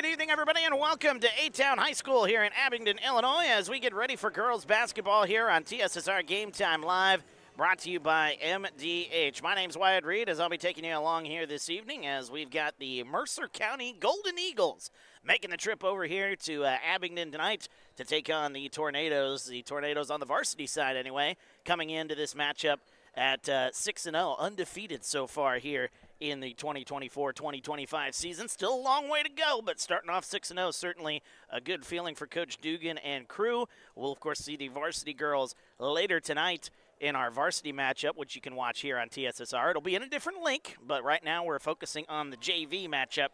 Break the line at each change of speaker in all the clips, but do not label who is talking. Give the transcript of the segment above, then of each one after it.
good evening, everybody, and welcome to A-Town High School here in Abingdon, Illinois, as we get ready for girls basketball here on TSSR Game Time Live, brought to you by MDH. My name's Wyatt Reed, as I'll be taking you along here this evening, as we've got the Mercer County Golden Eagles making the trip over here to Abingdon tonight to take on the Tornadoes. The Tornadoes on the varsity side, anyway, coming into this matchup at 6-0, undefeated so far here in the 2024-2025 season. Still a long way to go, but starting off 6-0, certainly a good feeling for Coach Dugan and crew. We'll, of course, see the varsity girls later tonight in our varsity matchup, which you can watch here on TSSR. It'll be in a different link, but right now we're focusing on the JV matchup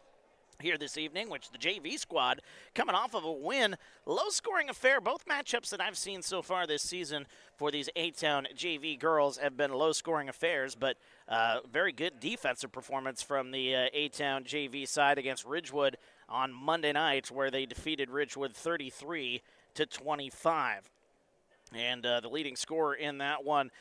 here this evening, which the JV squad coming off of a win. Low-scoring affair. Both matchups that I've seen so far this season for these A-Town JV girls have been low-scoring affairs, but very good defensive performance from the A-Town JV side against Ridgewood on Monday night, where they defeated Ridgewood 33-25. And the leading scorer in that one,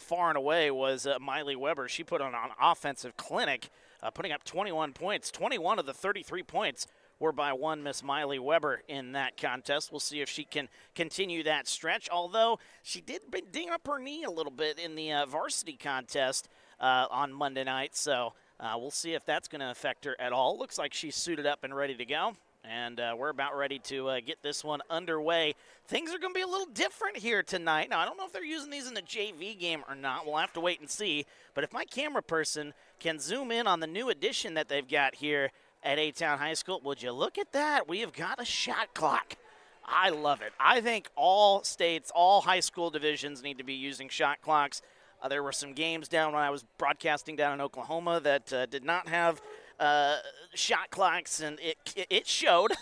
far and away, was Miley Weber. She put on an offensive clinic, putting up 21 points. 21 of the 33 points were by one Miss Miley Weber in that contest. We'll see if she can continue that stretch, although she did ding up her knee a little bit in the varsity contest on Monday night. So we'll see if that's going to affect her at all. Looks like she's suited up and ready to go. And we're about ready to get this one underway. Things are going to be a little different here tonight. Now, I don't know if they're using these in the JV game or not. We'll have to wait and see. But if my camera person can zoom in on the new addition that they've got here at A-Town High School, would you look at that? We have got a shot clock. I love it. I think all states, all high school divisions need to be using shot clocks. There were some games down when I was broadcasting down in Oklahoma that did not have shot clocks, and it showed.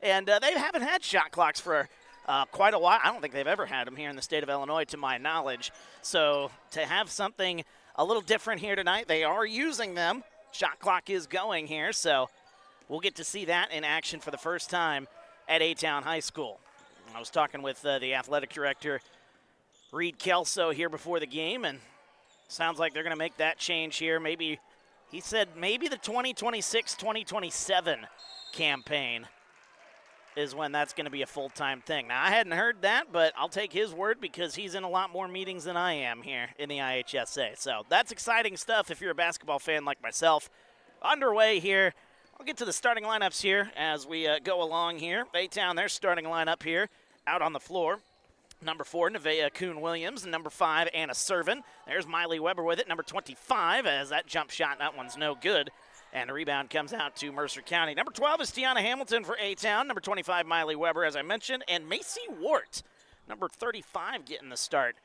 And they haven't had shot clocks for quite a while. I don't think they've ever had them here in the state of Illinois, to my knowledge. So to have something a little different here tonight, they are using them. Shot clock is going here, so we'll get to see that in action for the first time at A-Town High School. I was talking with the athletic director, Reed Kelso, here before the game, and sounds like they're going to make that change here. Maybe, he said maybe the 2026-2027 campaign is when that's going to be a full-time thing. Now, I hadn't heard that, but I'll take his word because he's in a lot more meetings than I am here in the IHSA. So that's exciting stuff if you're a basketball fan like myself. Underway here. I'll get to the starting lineups here as we go along here. A-Town, their starting lineup here out on the floor. Number 4, Nevaeh Kuhn-Williams. Number 5, Anna Servin. There's Miley Weber with it. Number 25, as that jump shot, that one's no good. And the rebound comes out to Mercer County. Number 12 is Tiana Hamilton for A-Town. Number 25, Miley Weber, as I mentioned. And Macy Wart, number 35, getting the start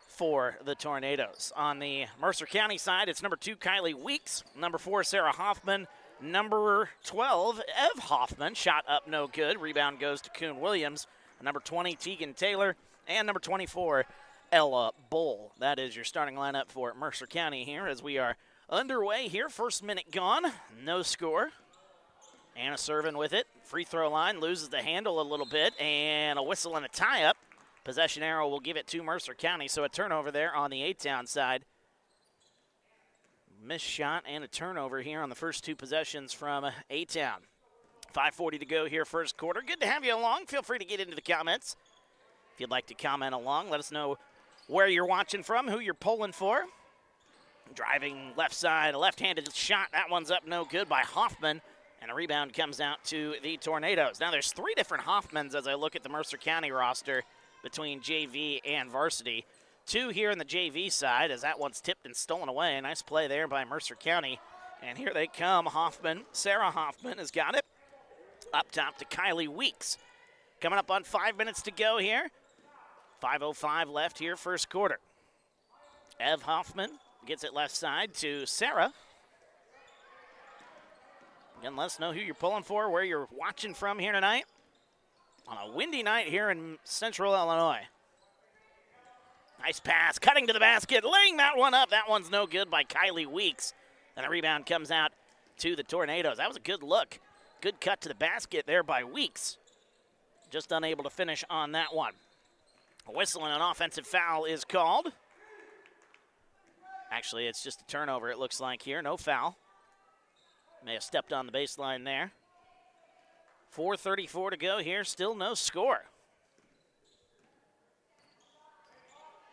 for the Tornadoes. On the Mercer County side, it's number 2, Kylie Weeks. Number 4, Sarah Hoffman. Number 12, Ev Hoffman. Shot up, no good. Rebound goes to Kuhn-Williams. Number 20, Tegan Taylor. And number 24, Ella Bull. That is your starting lineup for Mercer County here as we are underway here. First minute gone, no score. Anna Servin with it. Free throw line, loses the handle a little bit, and a whistle and a tie-up. Possession arrow will give it to Mercer County, so a turnover there on the A-Town side. Missed shot and a turnover here on the first two possessions from A-Town. 5:40 to go here, first quarter. Good to have you along. Feel free to get into the comments. If you'd like to comment along, let us know where you're watching from, who you're pulling for. Driving left side, a left-handed shot. That one's up no good by Hoffman, and a rebound comes out to the Tornadoes. Now there's 3 different Hoffmans as I look at the Mercer County roster between JV and varsity. 2 here on the JV side as that one's tipped and stolen away. A nice play there by Mercer County. And here they come, Hoffman. Sarah Hoffman has got it. Up top to Kylie Weeks. Coming up on 5 minutes to go here. 5:05 left here, first quarter. Ev Hoffman gets it left side to Sarah. Again, let us know who you're pulling for, where you're watching from here tonight. On a windy night here in central Illinois. Nice pass, cutting to the basket, laying that one up. That one's no good by Kylie Weeks. And the rebound comes out to the Tornadoes. That was a good look. Good cut to the basket there by Weeks. Just unable to finish on that one. A whistle and an offensive foul is called. Actually, it's just a turnover, it looks like here. No foul. May have stepped on the baseline there. 4:34 to go here, still no score.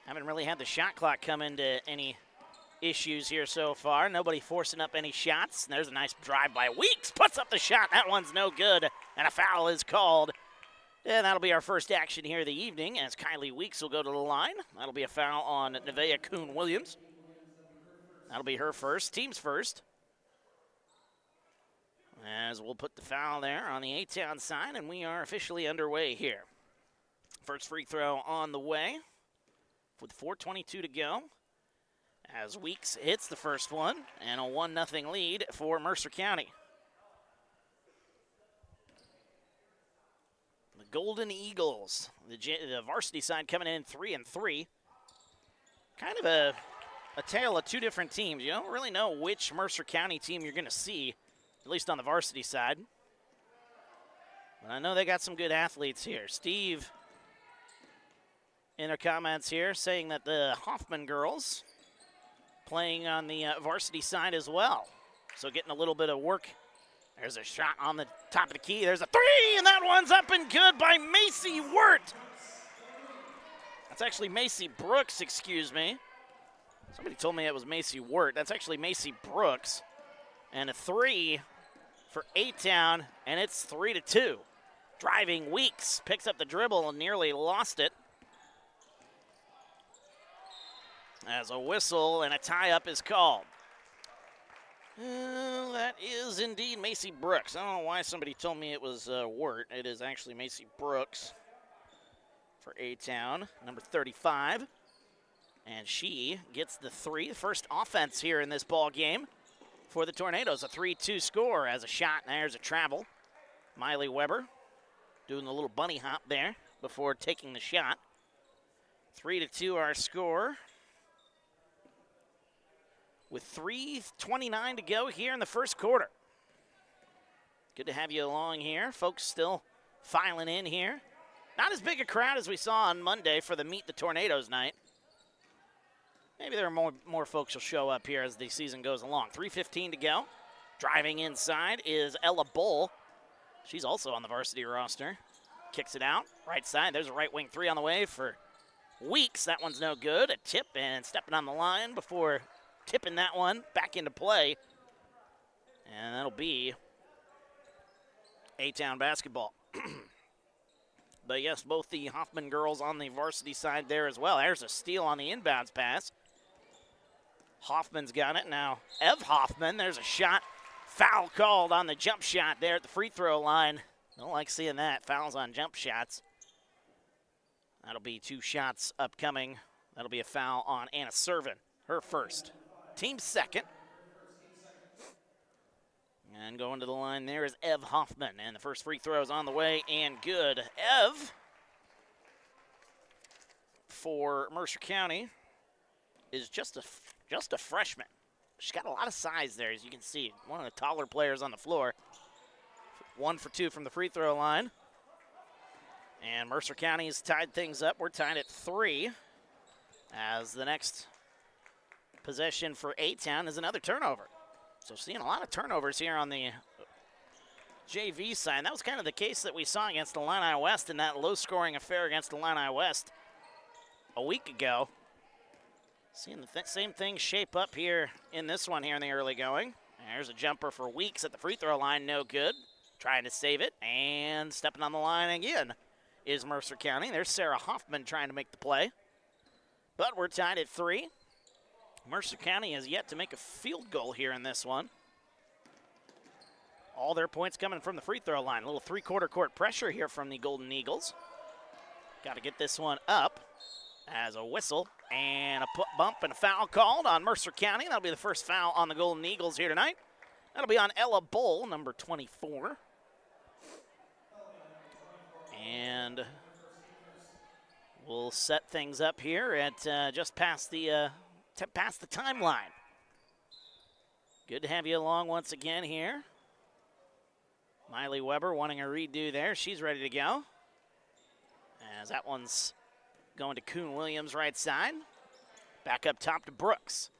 Haven't really had the shot clock come into any issues here so far. Nobody forcing up any shots. And there's a nice drive by Weeks. Puts up the shot. That one's no good. And a foul is called. And that'll be our first action here of the evening as Kylie Weeks will go to the line. That'll be a foul on Nevaeh Kuhn-Williams. That'll be her first, team's first. As we'll put the foul there on the A-Town side, and we are officially underway here. First free throw on the way with 4:22 to go. As Weeks hits the first one, and a 1-0 lead for Mercer County. The Golden Eagles, the varsity side coming in 3-3. Kind of a tale of two different teams. You don't really know which Mercer County team you're going to see, at least on the varsity side. But I know they got some good athletes here. Steve, in her comments here, saying that the Hoffman girls playing on the varsity side as well. So getting a little bit of work. There's a shot on the top of the key. There's a three, and that one's up and good by Macy Wirt. That's actually Macy Brooks, excuse me. Somebody told me it was Macy Wirt. That's actually Macy Brooks. And a three for A-Town, and it's 3-2. Driving Weeks, picks up the dribble and nearly lost it. As a whistle and a tie-up is called. That is indeed Macy Brooks. I don't know why somebody told me it was Wirt. It is actually Macy Brooks for A-Town, number 35. And she gets the three, the first offense here in this ball game for the Tornadoes. A 3-2 score as a shot, and there's a travel. Miley Weber doing the little bunny hop there before taking the shot. 3-2 our score. With 3:29 to go here in the first quarter. Good to have you along here. Folks still filing in here. Not as big a crowd as we saw on Monday for the Meet the Tornadoes night. Maybe there are more folks will show up here as the season goes along. 3:15 to go. Driving inside is Ella Bull. She's also on the varsity roster. Kicks it out. Right side. There's a right wing three on the way for Weeks. That one's no good. A tip and stepping on the line before tipping that one back into play. And that'll be A-Town basketball. But yes, both the Hoffman girls on the varsity side there as well. There's a steal on the inbounds pass. Hoffman's got it now. Ev Hoffman, there's a shot. Foul called on the jump shot there at the free throw line. Don't like seeing that. Fouls on jump shots. That'll be two shots upcoming. That'll be a foul on Anna Servin, her first. Team second. And going to the line there is Ev Hoffman. And the first free throw is on the way and good. Ev, for Mercer County, is just a freshman. She's got a lot of size there, as you can see. One of the taller players on the floor. 1 for 2 from the free throw line. And Mercer County has tied things up. We're tied at 3 as the next possession for A-Town is another turnover. So seeing a lot of turnovers here on the JV side. That was kind of the case that we saw against Illini West in that low-scoring affair against Illini West a week ago. Seeing the same thing shape up here in this one here in the early going. There's a jumper for Weeks at the free throw line, no good. Trying to save it, and stepping on the line again is Mercer County. There's Sarah Hoffman trying to make the play. But we're tied at 3. Mercer County has yet to make a field goal here in this one. All their points coming from the free throw line. A little three-quarter court pressure here from the Golden Eagles. Got to get this one up as a whistle and a bump and a foul called on Mercer County. That'll be the first foul on the Golden Eagles here tonight. That'll be on Ella Bull, number 24. And we'll set things up here at just past the timeline. Good to have you along once again here. Miley Weber wanting a redo there. She's ready to go. As that one's going to Kuhn-Williams right side. Back up top to Brooks.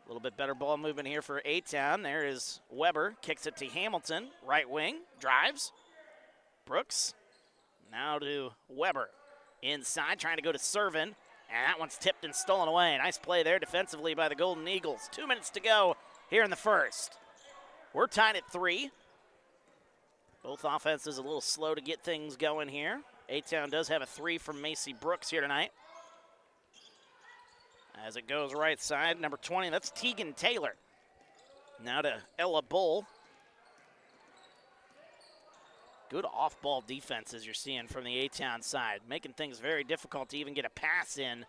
A little bit better ball movement here for A-Town. There is Weber, kicks it to Hamilton, right wing, drives. Brooks, now to Weber. Inside, trying to go to Servin, and that one's tipped and stolen away. Nice play there defensively by the Golden Eagles. 2 minutes to go here in the first. We're tied at 3. Both offenses a little slow to get things going here. A-Town does have a 3 from Macy Brooks here tonight. As it goes right side, number 20, that's Tegan Taylor. Now to Ella Bull. Good off-ball defense as you're seeing from the A-Town side, making things very difficult to even get a pass in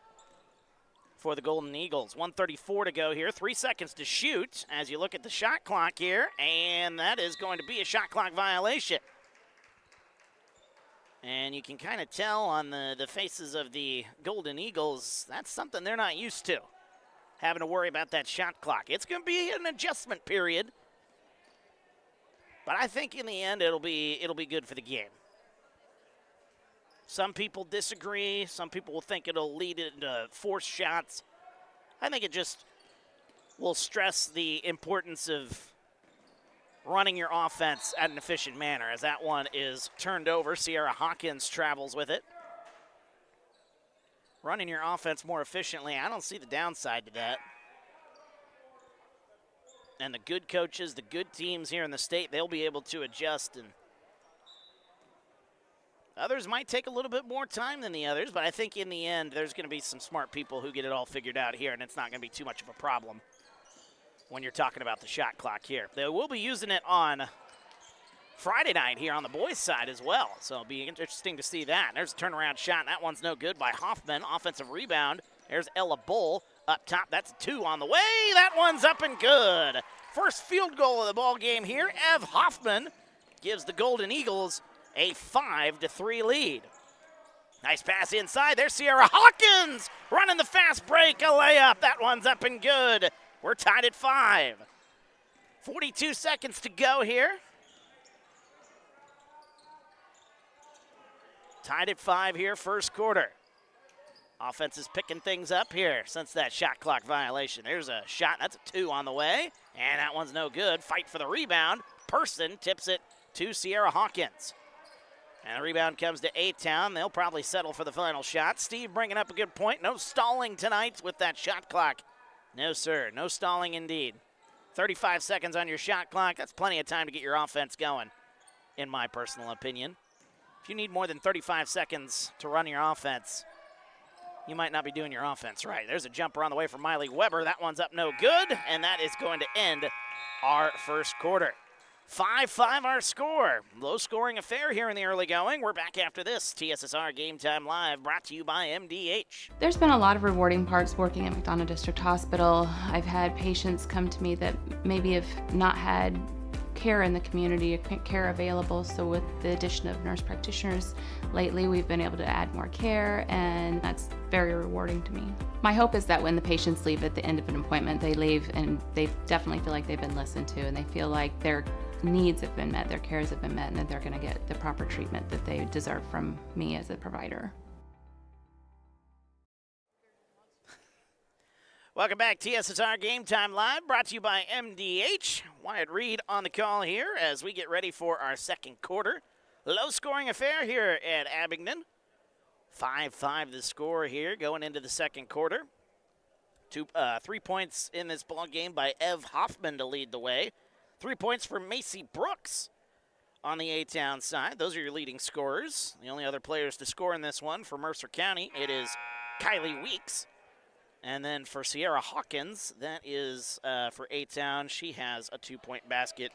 for the Golden Eagles. 1:34 to go here, 3 seconds to shoot as you look at the shot clock here, and that is going to be a shot clock violation. And you can kind of tell on the faces of the Golden Eagles, that's something they're not used to, having to worry about that shot clock. It's going to be an adjustment period, but I think in the end it'll be good for the game. Some people disagree. Some people will think it'll lead into forced shots. I think it just will stress the importance of running your offense at an efficient manner, as that one is turned over. Sierra Hawkins travels with it. Running your offense more efficiently, I don't see the downside to that. And the good coaches, the good teams here in the state, they'll be able to adjust, and others might take a little bit more time than the others, but I think in the end there's going to be some smart people who get it all figured out here, and it's not going to be too much of a problem when you're talking about the shot clock here. They will be using it on Friday night here on the boys' side as well, so it'll be interesting to see that. There's a turnaround shot, and that one's no good by Hoffman. Offensive rebound. There's Ella Bull up top. That's a 2 on the way. That one's up and good. First field goal of the ball game here. Ev Hoffman gives the Golden Eagles a 5-3 lead. Nice pass inside. There's Sierra Hawkins running the fast break, a layup. That one's up and good. We're tied at 5. 42 seconds to go here. Tied at 5 here, first quarter. Offense is picking things up here since that shot clock violation. There's a shot. That's a 2 on the way, and that one's no good. Fight for the rebound. Person tips it to Sierra Hawkins. And the rebound comes to A-Town. They'll probably settle for the final shot. Steve bringing up a good point. No stalling tonight with that shot clock. No, sir. No stalling indeed. 35 seconds on your shot clock. That's plenty of time to get your offense going, in my personal opinion. If you need more than 35 seconds to run your offense, you might not be doing your offense right. There's a jumper on the way from Miley Weber. That one's up no good, and that is going to end our first quarter. 5-5 our score. Low-scoring affair here in the early going. We're back after this. TSSR Game Time Live, brought to you by MDH.
There's been a lot of rewarding parts working at McDonough District Hospital. I've had patients come to me that maybe have not had care in the community, care available. So with the addition of nurse practitioners lately, we've been able to add more care, and that's very rewarding to me. My hope is that when the patients leave at the end of an appointment, they leave and they definitely feel like they've been listened to, and they feel like their needs have been met, their cares have been met, and that they're going to get the proper treatment that they deserve from me as a provider.
Welcome back, TSSR Game Time Live, brought to you by MDH. Wyatt Reed on the call here as we get ready for our second quarter. Low-scoring affair here at Abingdon. 5-5 the score here going into the second quarter. 3 points in this ball game by Ev Hoffman to lead the way. 3 points for Macy Brooks on the A-Town side. Those are your leading scorers. The only other players to score in this one for Mercer County, it is Kylie Weeks. And then for Sierra Hawkins, that is for A-Town. She has a 2-point basket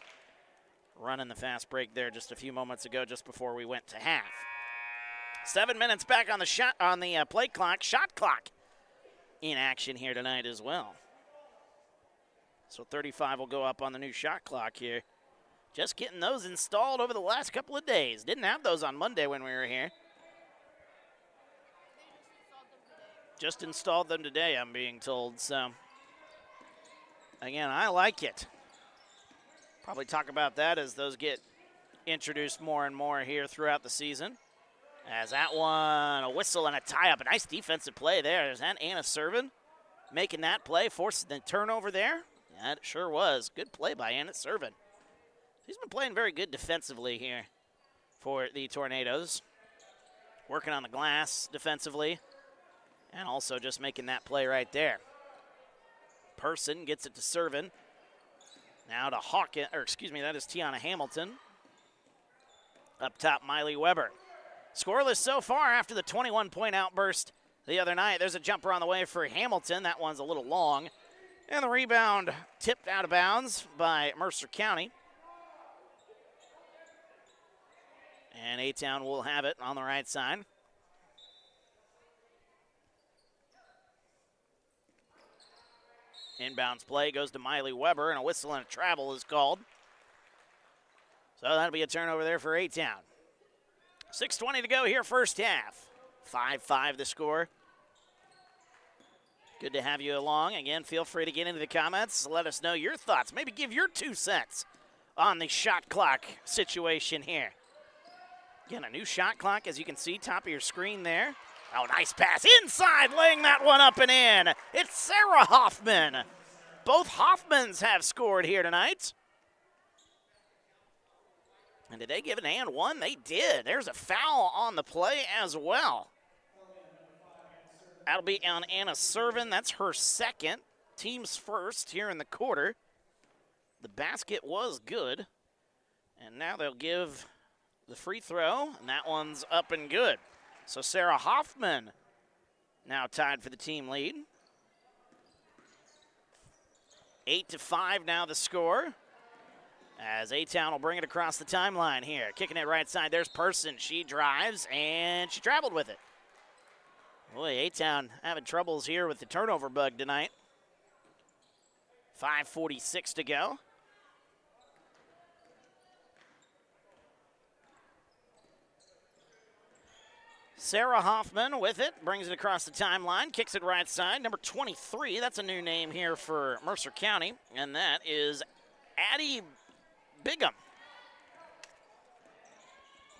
running the fast break there just a few moments ago, just before we went to half. 7 minutes back on the play clock, shot clock in action here tonight as well. So 35 will go up on the new shot clock here. Just getting those installed over the last couple of days. Didn't have those on Monday when we were here. Just installed them today, I'm being told. So, again, I like it. Probably talk about that as those get introduced more and more here throughout the season. As that one, a whistle and a tie-up. A nice defensive play there. There's that Anna Servin. making that play, forcing the turnover there. That sure was. Good play by Anna Servin. He's been playing very good defensively here for the Tornadoes. Working on the glass defensively and also just making that play right there. Person gets it to Servin. Now to Hawkins, or excuse me, that is Tiana Hamilton. Up top, Miley Weber. Scoreless so far after the 21-point outburst the other night. There's a jumper on the way for Hamilton. That one's a little long. And the rebound tipped out of bounds by Mercer County. And A-Town will have it on the right side. Inbounds play goes to Miley Weber, and a whistle and a travel is called. So that'll be a turnover there for A-Town. 6:20 to go here, first half. 5-5 the score. Good to have you along. Again, feel free to get into the comments. Let us know your thoughts. Maybe give your 2 cents on the shot clock situation here. Again, a new shot clock, as you can see, top of your screen there. Oh, nice pass inside, laying that one up and in. It's Sarah Hoffman. Both Hoffmans have scored here tonight. And did they give an and one? They did. There's a foul on the play as well. That'll be on Anna Servin. That's her second. Team's first here in the quarter. The basket was good. And now they'll give the free throw, and that one's up and good. So Sarah Hoffman now tied for the team lead. 8-5 now the score. As A-Town will bring it across the timeline here. Kicking it right side. There's Person. She drives, and she traveled with it. Boy, A-Town having troubles here with the turnover bug tonight. 5:46 to go. Sarah Hoffman with it, brings it across the timeline, kicks it right side. Number 23, that's a new name here for Mercer County, and that is Addie Bigham.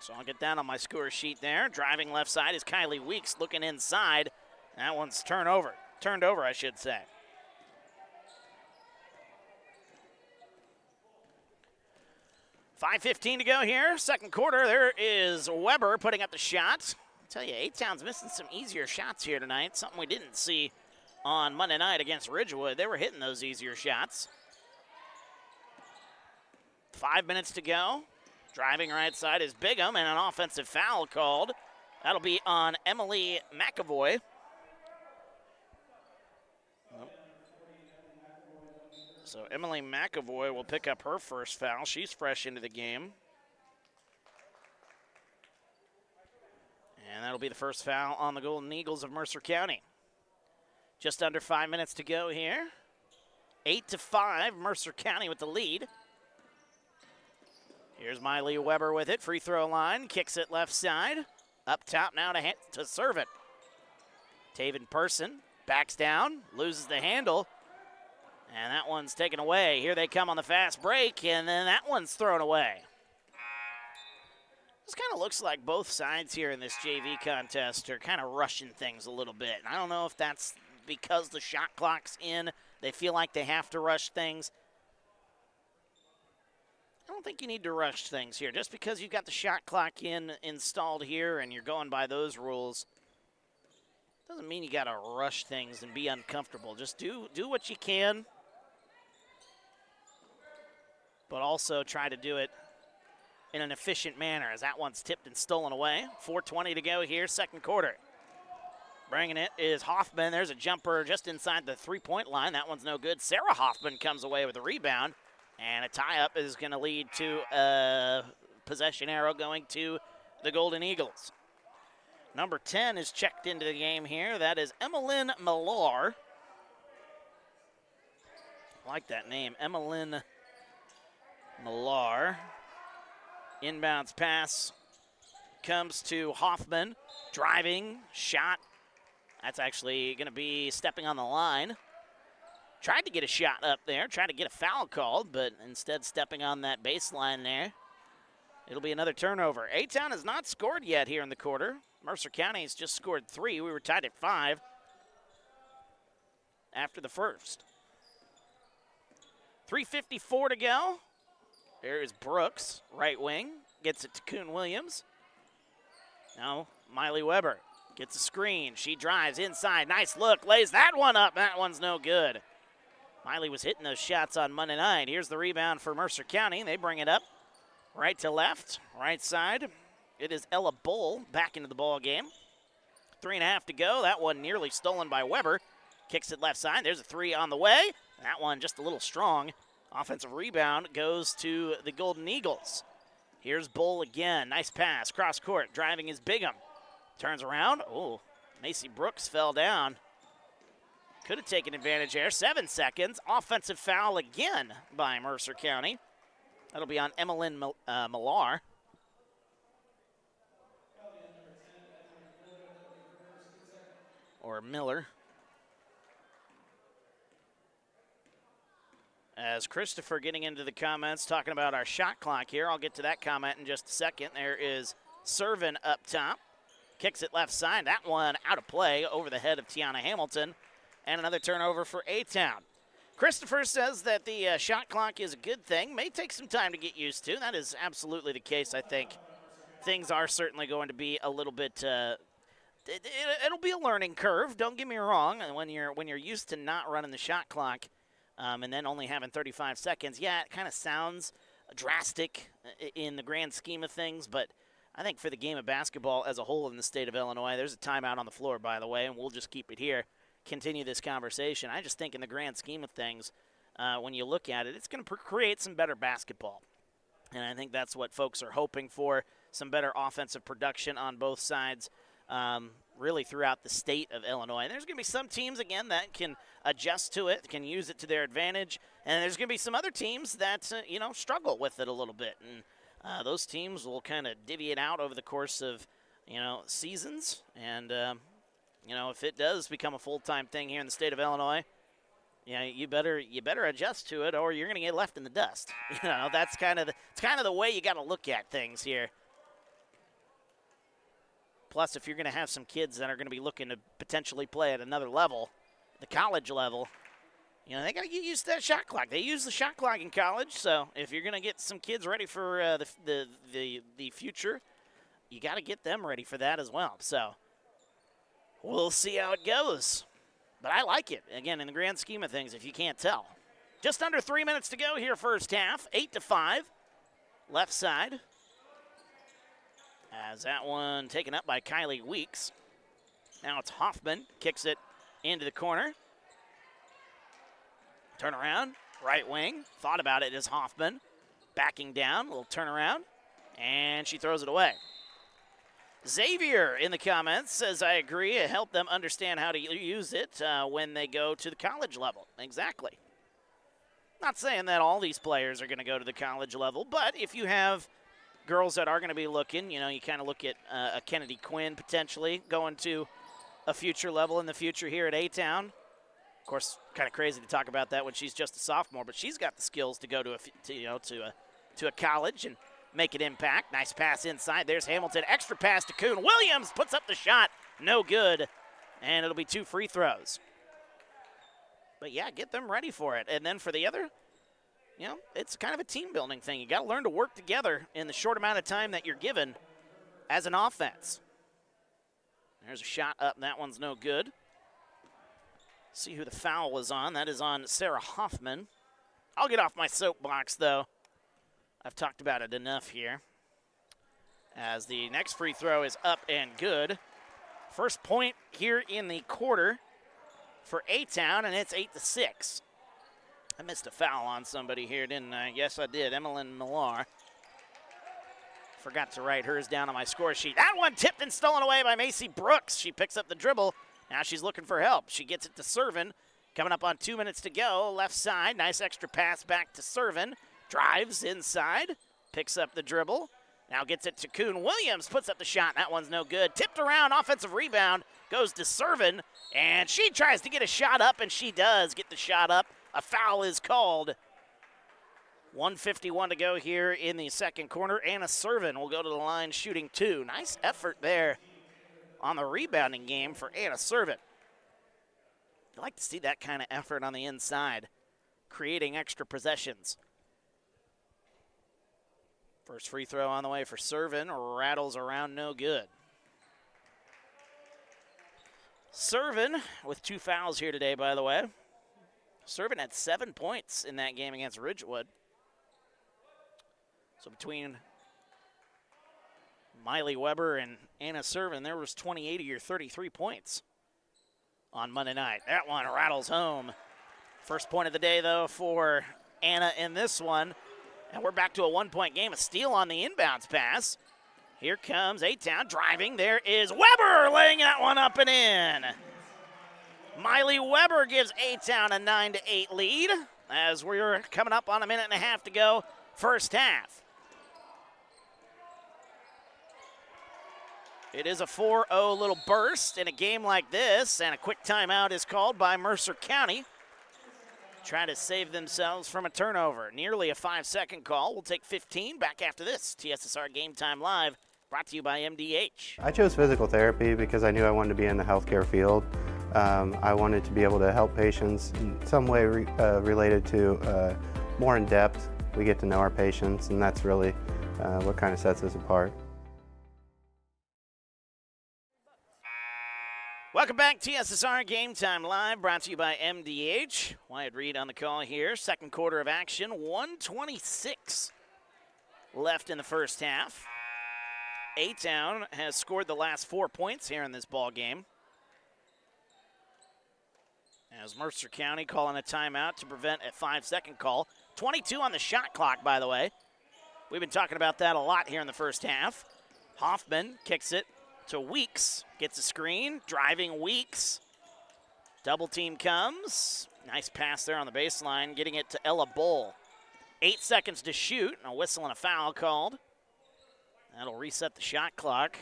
So I'll get that on my score sheet there. Driving left side is Kylie Weeks looking inside. That one's turned over, I should say. $5:15 to go here, second quarter. There is Weber putting up the shot. I tell you, A-Town's missing some easier shots here tonight, something we didn't see on Monday night against Ridgewood. They were hitting those easier shots. 5 minutes to go. Driving right side is Bigham, and an offensive foul called. That'll be on Emily McAvoy. So Emily McAvoy will pick up her first foul. She's fresh into the game. And that'll be the first foul on the Golden Eagles of Mercer County. Just under 5 minutes to go here. 8-5, Mercer County with the lead. Here's Miley Weber with it. Free throw line, kicks it left side. Up top now to serve it. Taven Person backs down, loses the handle. And that one's taken away. Here they come on the fast break, and then that one's thrown away. This kind of looks like both sides here in this JV contest are kind of rushing things a little bit. And I don't know if that's because the shot clock's in. They feel like they have to rush things. I don't think you need to rush things here. Just because you've got the shot clock installed here and you're going by those rules doesn't mean you got to rush things and be uncomfortable. Just do what you can, but also try to do it in an efficient manner, as that one's tipped and stolen away. 4:20 to go here, second quarter. Bringing it is Hoffman. There's a jumper just inside the three-point line. That one's no good. Sarah Hoffman comes away with a rebound, and a tie-up is going to lead to a possession arrow going to the Golden Eagles. Number 10 is checked into the game here. That is Emmeline Millar. I like that name, Emmeline Millar. Inbounds pass comes to Hoffman. Driving, shot. That's actually going to be stepping on the line. Tried to get a shot up there, tried to get a foul called, but instead stepping on that baseline there. It'll be another turnover. A-Town has not scored yet here in the quarter. Mercer County has just scored 3. We were tied at 5. after the first. 3:54 to go. There is Brooks, right wing, gets it to Kuhn Williams. Now Miley Weber gets a screen. She drives inside. Nice look, lays that one up. That one's no good. Miley was hitting those shots on Monday night. Here's the rebound for Mercer County. They bring it up right to left, right side. It is Ella Bull back into the ball game. 3.5 to go. That one nearly stolen by Weber. Kicks it left side. There's a three on the way. That one just a little strong. Offensive rebound goes to the Golden Eagles. Here's Bull again. Nice pass. Cross court. Driving is Bigham. Turns around. Oh, Macy Brooks fell down. Could have taken advantage there. 7 seconds. Offensive foul again by Mercer County. That'll be on Emmeline Millar. Or Miller. As Christopher getting into the comments, talking about our shot clock here. I'll get to that comment in just a second. There is Servin up top. Kicks it left side. That one out of play over the head of Tiana Hamilton. And another turnover for A-Town. Christopher says that the shot clock is a good thing. May take some time to get used to. That is absolutely the case, I think. Things are certainly going to be a little bit it'll be a learning curve, don't get me wrong. And when you're used to not running the shot clock and then only having 35 seconds, yeah, it kind of sounds drastic in the grand scheme of things, but I think for the game of basketball as a whole in the state of Illinois, there's a timeout on the floor, by the way, and we'll just keep it here, continue this conversation. I just think in the grand scheme of things, when you look at it, it's going to create some better basketball. And I think that's what folks are hoping for, some better offensive production on both sides. Really throughout the state of Illinois. And there's going to be some teams, again, that can adjust to it, can use it to their advantage. And there's going to be some other teams that, struggle with it a little bit. And those teams will kind of divvy it out over the course of, seasons. And, if it does become a full-time thing here in the state of Illinois, you better adjust to it or you're going to get left in the dust. That's kind of the way you got to look at things here. Plus, if you're going to have some kids that are going to be looking to potentially play at another level, the college level, they got to get used to that shot clock. They use the shot clock in college, so if you're going to get some kids ready for the future, you got to get them ready for that as well. So we'll see how it goes. But I like it, again, in the grand scheme of things, if you can't tell. Just under 3 minutes to go here first half, 8-5, left side. As that one taken up by Kylie Weeks. Now it's Hoffman, kicks it into the corner. Turn around, right wing. Thought about it as Hoffman. Backing down, little turnaround, and she throws it away. Xavier in the comments says, I agree, it helped them understand how to use it when they go to the college level. Exactly. Not saying that all these players are going to go to the college level, but if you have girls that are going to be looking, you kind of look at a Kennedy Quinn potentially going to a future level in the future here at A-Town. Of course, kind of crazy to talk about that when she's just a sophomore, but she's got the skills to go to a college and make an impact. Nice pass inside. There's Hamilton. Extra pass to Kuhn. Williams puts up the shot. No good. And it'll be 2 free throws. But, yeah, get them ready for it. And then for the other, it's kind of a team-building thing. You got to learn to work together in the short amount of time that you're given as an offense. There's a shot up. That one's no good. See who the foul was on. That is on Sarah Hoffman. I'll get off my soapbox, though. I've talked about it enough here. As the next free throw is up and good. First point here in the quarter for A-Town, and it's 8-6. I missed a foul on somebody here, didn't I? Yes, I did. Emmeline Millar. Forgot to write hers down on my score sheet. That one tipped and stolen away by Macy Brooks. She picks up the dribble. Now she's looking for help. She gets it to Servin. Coming up on 2 minutes to go. Left side. Nice extra pass back to Servin. Drives inside. Picks up the dribble. Now gets it to Kuhn Williams. Puts up the shot. That one's no good. Tipped around. Offensive rebound. Goes to Servin. And she tries to get a shot up, and she does get the shot up. A foul is called. 1:51 to go here in the second quarter. Anna Servin will go to the line shooting 2. Nice effort there on the rebounding game for Anna Servin. You like to see that kind of effort on the inside, creating extra possessions. First free throw on the way for Servin, rattles around, no good. Servin with 2 fouls here today, by the way. Servin had 7 points in that game against Ridgewood. So between Miley Weber and Anna Servin, there was 28 of your 33 points on Monday night. That one rattles home. First point of the day, though, for Anna in this one. And we're back to a 1-point game. A steal on the inbounds pass. Here comes A-Town driving. There is Weber laying that one up and in. Miley Weber gives A-Town a 9-8 lead as we're coming up on a minute and a half to go, first half. It is a 4-0 little burst in a game like this, and a quick timeout is called by Mercer County. Trying to save themselves from a turnover. Nearly a 5-second call. We'll take 15 back after this. TSSR Game Time Live, brought to you by MDH.
I chose physical therapy because I knew I wanted to be in the healthcare field. I wanted to be able to help patients in some way related to more in depth. We get to know our patients, and that's really what kind of sets us apart.
Welcome back, TSSR Game Time Live, brought to you by MDH. Wyatt Reed on the call here. Second quarter of action, 1:26 left in the first half. A-Town has scored the last 4 points here in this ball game. As Mercer County calling a timeout to prevent a 5-second call. 22 on the shot clock, by the way. We've been talking about that a lot here in the first half. Hoffman kicks it to Weeks, gets a screen, driving Weeks. Double team comes. Nice pass there on the baseline, getting it to Ella Bull. 8 seconds to shoot, and a whistle and a foul called. That'll reset the shot clock.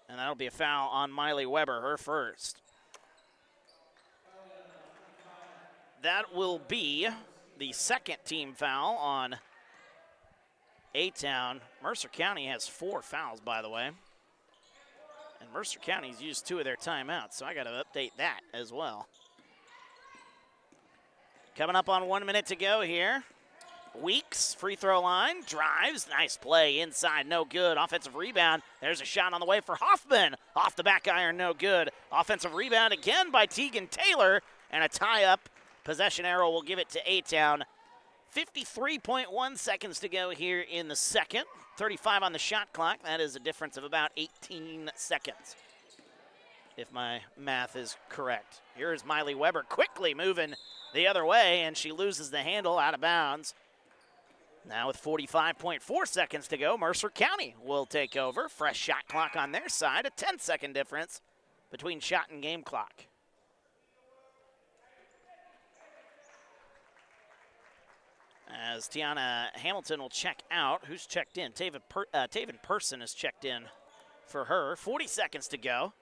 And that'll be a foul on Miley Weber, her first. That will be the second team foul on A-Town. Mercer County has 4 fouls, by the way. And Mercer County's used 2 of their timeouts, so I got to update that as well. Coming up on 1 minute to go here. Weeks, free throw line, drives, nice play inside, no good. Offensive rebound, there's a shot on the way for Hoffman. Off the back iron, no good. Offensive rebound again by Tegan Taylor, and a tie-up. Possession arrow will give it to A-Town. 53.1 seconds to go here in the second. 35 on the shot clock. That is a difference of about 18 seconds, if my math is correct. Here's Miley Weber quickly moving the other way, and she loses the handle out of bounds. Now with 45.4 seconds to go, Mercer County will take over. Fresh shot clock on their side, a 10-second difference between shot and game clock. As Tiana Hamilton will check out. Who's checked in? Taven Person is checked in for her. 40 seconds to go.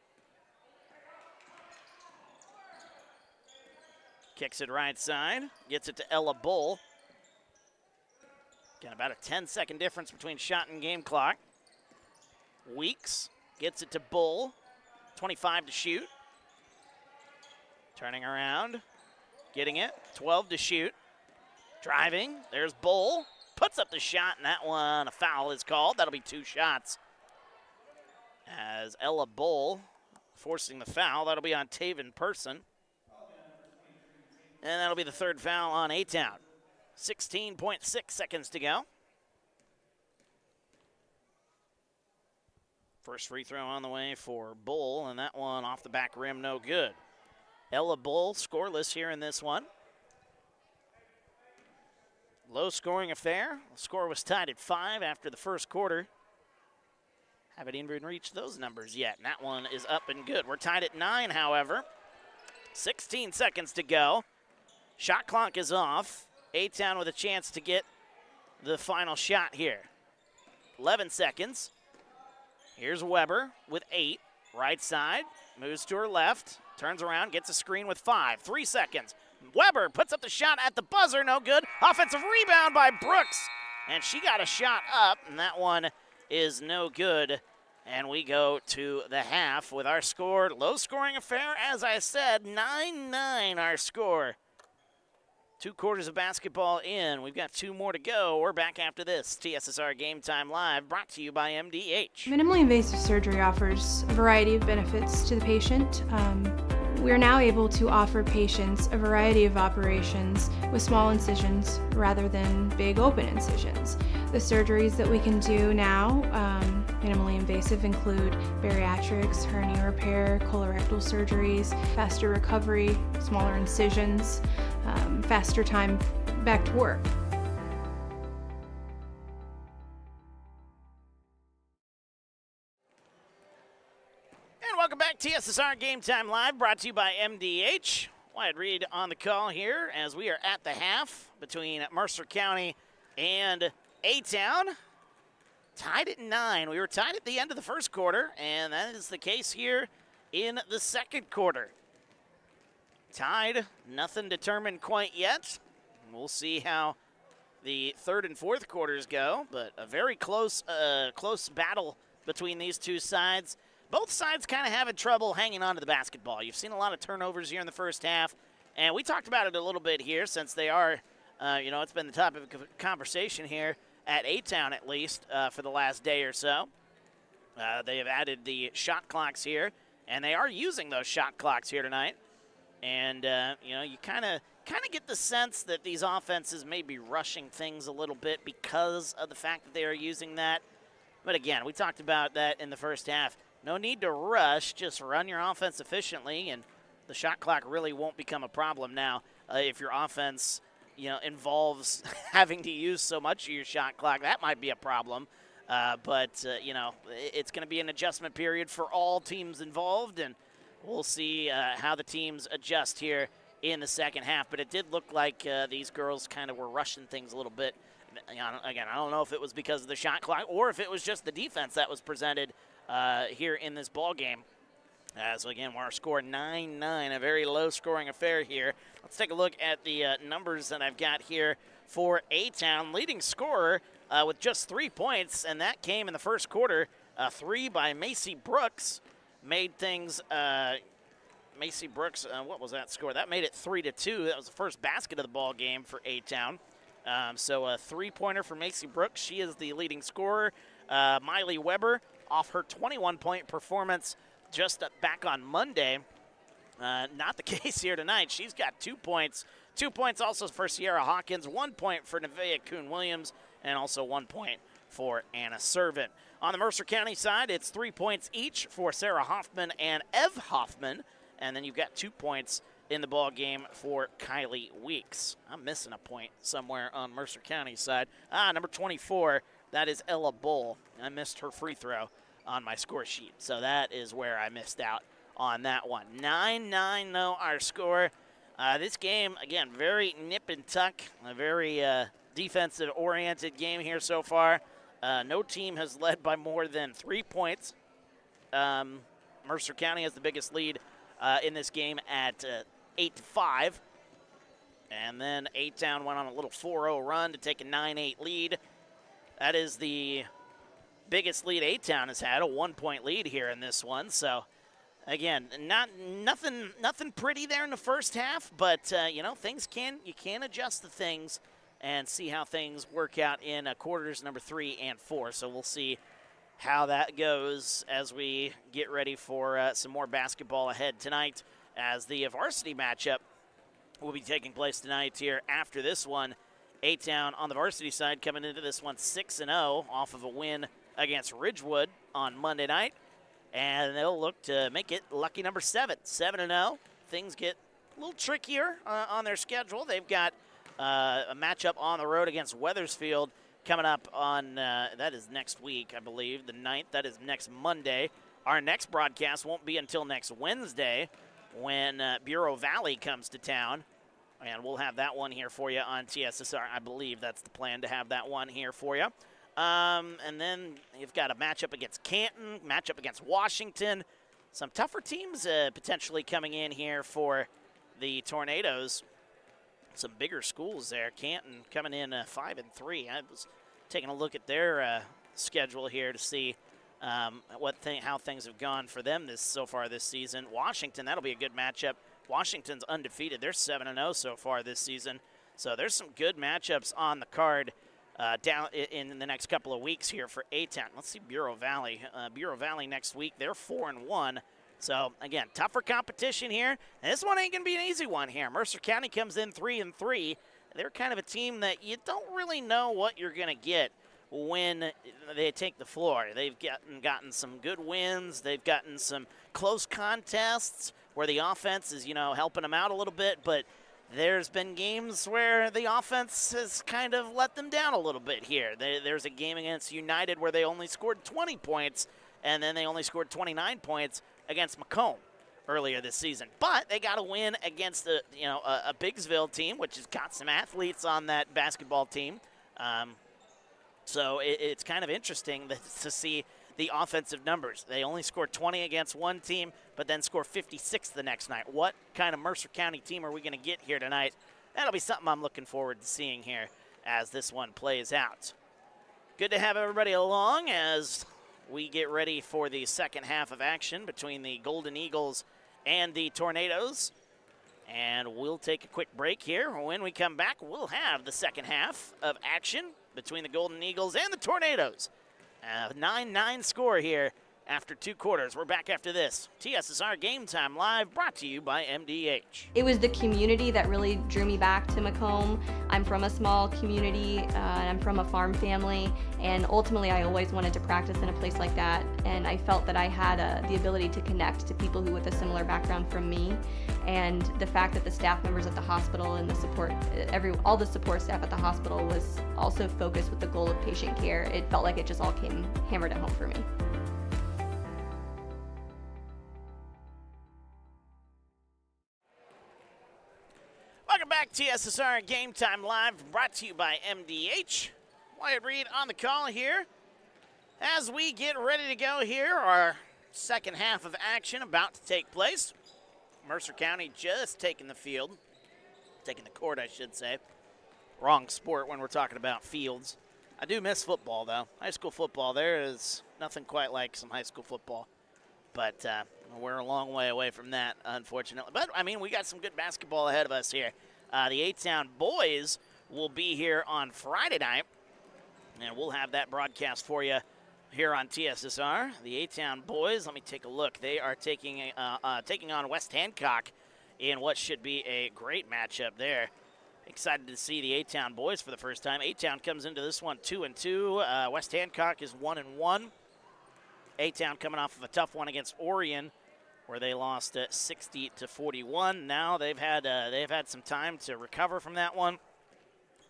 Kicks it right side. Gets it to Ella Bull. Got about a 10-second difference between shot and game clock. Weeks gets it to Bull. 25 to shoot. Turning around. Getting it. 12 to shoot. Driving, there's Bull, puts up the shot, and that one, a foul is called. That'll be 2 shots. As Ella Bull forcing the foul, that'll be on Taven Person. And that'll be the 3rd foul on A-Town. 16.6 seconds to go. First free throw on the way for Bull, and that one off the back rim, no good. Ella Bull scoreless here in this one. Low-scoring affair. The score was tied at 5 after the first quarter. Haven't even reached those numbers yet, and that one is up and good. We're tied at 9, however. 16 seconds to go. Shot clock is off. A-Town with a chance to get the final shot here. 11 seconds. Here's Weber with 8. Right side. Moves to her left. Turns around. Gets a screen with 5. 3 seconds. Weber puts up the shot at the buzzer, no good. Offensive rebound by Brooks, and she got a shot up, and that one is no good. And we go to the half with our score. Low-scoring affair, as I said, 9-9 our score. 2 quarters of basketball in. We've got 2 more to go. We're back after this. TSSR Game Time Live, brought to you by MDH.
Minimally invasive surgery offers a variety of benefits to the patient. We're now able to offer patients a variety of operations with small incisions rather than big open incisions. The surgeries that we can do now, minimally invasive, include bariatrics, hernia repair, colorectal surgeries, faster recovery, smaller incisions, faster time back to work.
Welcome back, TSSR Game Time Live, brought to you by MDH. Wyatt Reed on the call here as we are at the half between Mercer County and A-Town. Tied at 9. We were tied at the end of the first quarter, and that is the case here in the second quarter. Tied, nothing determined quite yet. We'll see how the third and fourth quarters go, but a very close battle between these two sides. Both sides kind of having trouble hanging on to the basketball. You've seen a lot of turnovers here in the first half, and we talked about it a little bit here since they are, it's been the topic of conversation here at A-Town at least for the last day or so. They have added the shot clocks here, and they are using those shot clocks here tonight. And, you kind of get the sense that these offenses may be rushing things a little bit because of the fact that they are using that. But, again, we talked about that in the first half. No need to rush, just run your offense efficiently, and the shot clock really won't become a problem now if your offense, involves having to use so much of your shot clock. That might be a problem, but it's going to be an adjustment period for all teams involved, and we'll see how the teams adjust here in the second half. But it did look like these girls kind of were rushing things a little bit. Again, I don't know if it was because of the shot clock or if it was just the defense that was presented here in this ball game. So again, our score 9-9, a very low-scoring affair here. Let's take a look at the numbers that I've got here for A-Town. Leading scorer with just 3 points, and that came in the first quarter. 3 by Macy Brooks made things. Macy Brooks, what was that score? That made it 3-2. That was the first basket of the ball game for A-Town. So a 3-pointer for Macy Brooks. She is the leading scorer. Miley Weber, off her 21-point performance just back on Monday. Not the case here tonight. She's got 2 points. 2 points also for Sierra Hawkins, 1 point for Nevaeh Kuhn-Williams, and also 1 point for Anna Servant. On the Mercer County side, it's 3 points each for Sarah Hoffman and Ev Hoffman, and then you've got 2 points in the ball game for Kylie Weeks. I'm missing a point somewhere on Mercer County's side. Number 24. That is Ella Bull. I missed her free throw on my score sheet, so that is where I missed out on that one. 9-9, though, our score. This game, again, very nip and tuck, a very defensive-oriented game here so far. No team has led by more than 3 points. Mercer County has the biggest lead in this game at 8-5. And then A-Town went on a little 4-0 run to take a 9-8 lead. That is the biggest lead A-Town has had, a 1-point lead here in this one. So, again, nothing pretty there in the first half, but things you can adjust the things and see how things work out in quarters number 3 and 4. So we'll see how that goes as we get ready for some more basketball ahead tonight, as the varsity matchup will be taking place tonight here after this one. A-Town on the varsity side coming into this one 6-0 off of a win against Ridgewood on Monday night. And they'll look to make it lucky number 7. 7-0. Things get a little trickier on their schedule. They've got a matchup on the road against Wethersfield coming up on, that is next week, I believe, the 9th. That is next Monday. Our next broadcast won't be until next Wednesday when Bureau Valley comes to town. And we'll have that one here for you on TSSR. I believe that's the plan, to have that one here for you. And then you've got a matchup against Canton, matchup against Washington. Some tougher teams potentially coming in here for the Tornadoes. Some bigger schools there. Canton coming in 5-3. I was taking a look at their schedule here to see how things have gone for them so far this season. Washington, that'll be a good matchup. Washington's undefeated. They're 7-0 so far this season. So there's some good matchups on the card down in the next couple of weeks here for A-Town. Let's see Bureau Valley. Bureau Valley next week, they're 4-1. So, again, tougher competition here. And this one ain't going to be an easy one here. Mercer County comes in 3-3. They're kind of a team that you don't really know what you're going to get when they take the floor. They've gotten some good wins. They've gotten some close contests where the offense is, helping them out a little bit. But there's been games where the offense has kind of let them down a little bit here. There's a game against United where they only scored 20 points, and then they only scored 29 points against Macomb earlier this season. But they got a win against a Biggsville team, which has got some athletes on that basketball team. So it's kind of interesting to see the offensive numbers. They only scored 20 against one team, but then score 56 the next night. What kind of Mercer County team are we going to get here tonight? That'll be something I'm looking forward to seeing here as this one plays out. Good to have everybody along as we get ready for the second half of action between the Golden Eagles and the Tornadoes. And we'll take a quick break here. When we come back, we'll have the second half of action between the Golden Eagles and the Tornadoes. A 9-9 score here after 2 quarters. We're back after this. TSSR Game Time Live, brought to you by MDH.
It was the community that really drew me back to Macomb. I'm from a small community, and I'm from a farm family, and ultimately I always wanted to practice in a place like that, and I felt that I had the ability to connect to people who with a similar background from me, and the fact that the staff members at the hospital and the support, all the support staff at the hospital was also focused with the goal of patient care. It felt like it just all came hammered at home for me.
Welcome back, TSSR Game Time Live, brought to you by MDH. Wyatt Reed on the call here. As we get ready to go here, our second half of action about to take place. Mercer County just taking the court, I should say. Wrong sport when we're talking about fields. I do miss football, though. High school football, there is nothing quite like some high school football. But we're a long way away from that, unfortunately. But, we got some good basketball ahead of us here. The A-Town boys will be here on Friday night, and we'll have that broadcast for you here on TSSR. The A-Town boys, let me take a look. They are taking on West Hancock in what should be a great matchup there. Excited to see the A-Town boys for the first time. A-Town comes into this one 2-2. West Hancock is 1-1. A-Town coming off of a tough one against Orion, where they lost 60-41. Now they've had some time to recover from that one.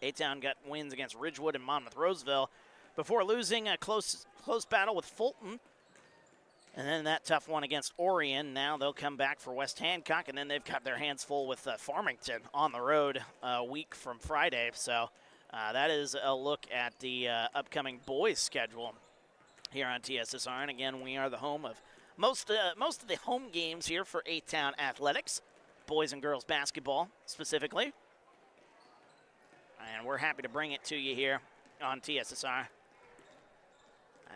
A-Town got wins against Ridgewood and Monmouth-Roseville before losing a close battle with Fulton. And then that tough one against Orion. Now they'll come back for West Hancock, and then they've got their hands full with Farmington on the road a week from Friday. So that is a look at the upcoming boys' schedule here on TSSR. And again, we are the home of most of the home games here for A-Town athletics, boys and girls basketball specifically. And we're happy to bring it to you here on TSSR.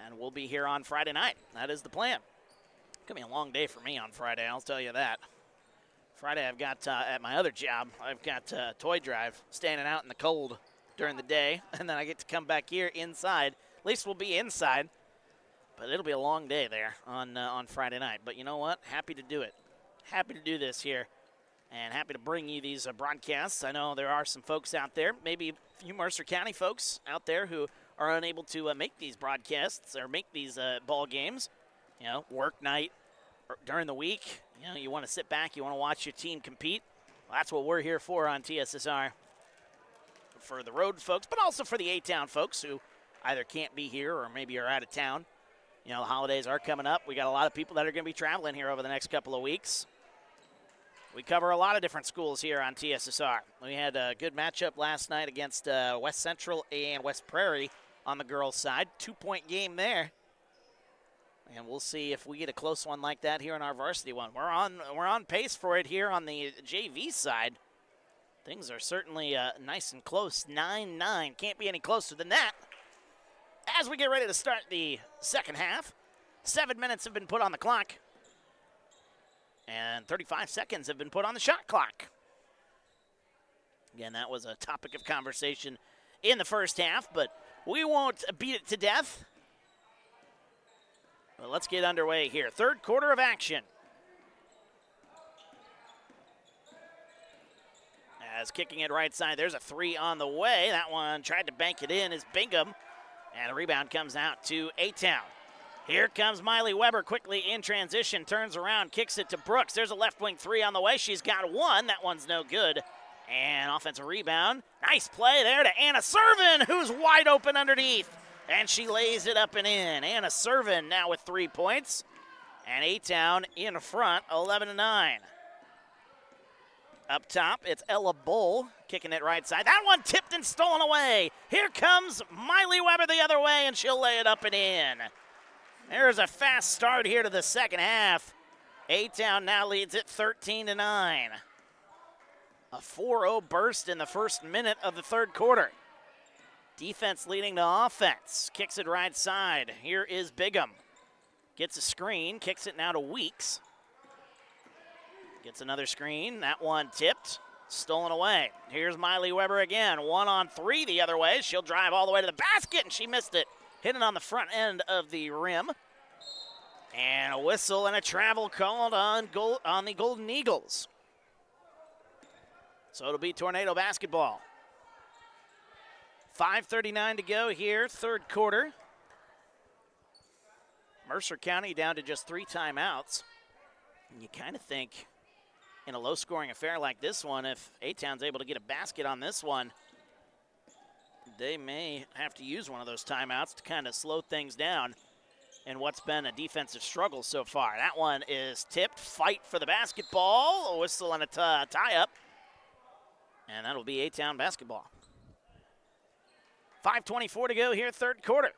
And we'll be here on Friday night. That is the plan. It's going to be a long day for me on Friday, I'll tell you that. Friday I've got, at my other job, I've got toy drive, standing out in the cold during the day, and then I get to come back here inside. At least we'll be inside, but it'll be a long day there on Friday night. But you know what? Happy to do it. Happy to do this here, and happy to bring you these broadcasts. I know there are some folks out there, maybe a few Mercer County folks out there who are unable to make these broadcasts or make these ball games, work night or during the week. You want to sit back, you want to watch your team compete. Well, that's what we're here for on TSSR, for the road folks, but also for the A-Town folks who either can't be here or maybe are out of town. The holidays are coming up. We got a lot of people that are going to be traveling here over the next couple of weeks. We cover a lot of different schools here on TSSR. We had a good matchup last night against West Central and West Prairie on the girls' side. 2-point game there. And we'll see if we get a close one like that here in our varsity one. We're on pace for it here on the JV side. Things are certainly nice and close. 9-9. Can't be any closer than that. As we get ready to start the second half 7 minutes have been put on the clock. And 35 seconds have been put on the shot clock. Again, that was a topic of conversation in the first half, but we won't beat it to death. But let's get underway here. Third quarter of action. As kicking it right side, there's a three on the way. That one tried to bank it in is Bingham. And a rebound comes out to A-Town. Here comes Miley Weber quickly in transition, turns around, kicks it to Brooks. There's a left wing three on the way. She's got one. That one's no good. And offensive rebound. Nice play there to Anna Servin, who's wide open underneath. And she lays it up and in. Anna Servin now with 3 points. And A-Town in front, 11-9. Up top, it's Ella Bull kicking it right side. That one tipped and stolen away. Here comes Miley Weber the other way, and she'll lay it up and in. There's a fast start here to the second half. A-Town now leads it 13-9. A 4-0 burst in the first minute of the third quarter. Defense leading to offense. Kicks it right side. Here is Bigham. Gets a screen, kicks it now to Weeks. Gets another screen. That one tipped, stolen away. Here's Miley Weber again. 1-on-3 the other way. She'll drive all the way to the basket, and she missed it. Hit it on the front end of the rim. And a whistle and a travel called on the Golden Eagles. So it'll be Tornado basketball. 5:39 to go here, third quarter. Mercer County down to just 3 timeouts. And you kind of think in a low-scoring affair like this one, if A-Town's able to get a basket on this one, they may have to use one of those timeouts to kind of slow things down in what's been a defensive struggle so far. That one is tipped. Fight for the basketball. A whistle and a tie-up. And that'll be A-Town basketball. 5:24 to go here, third quarter.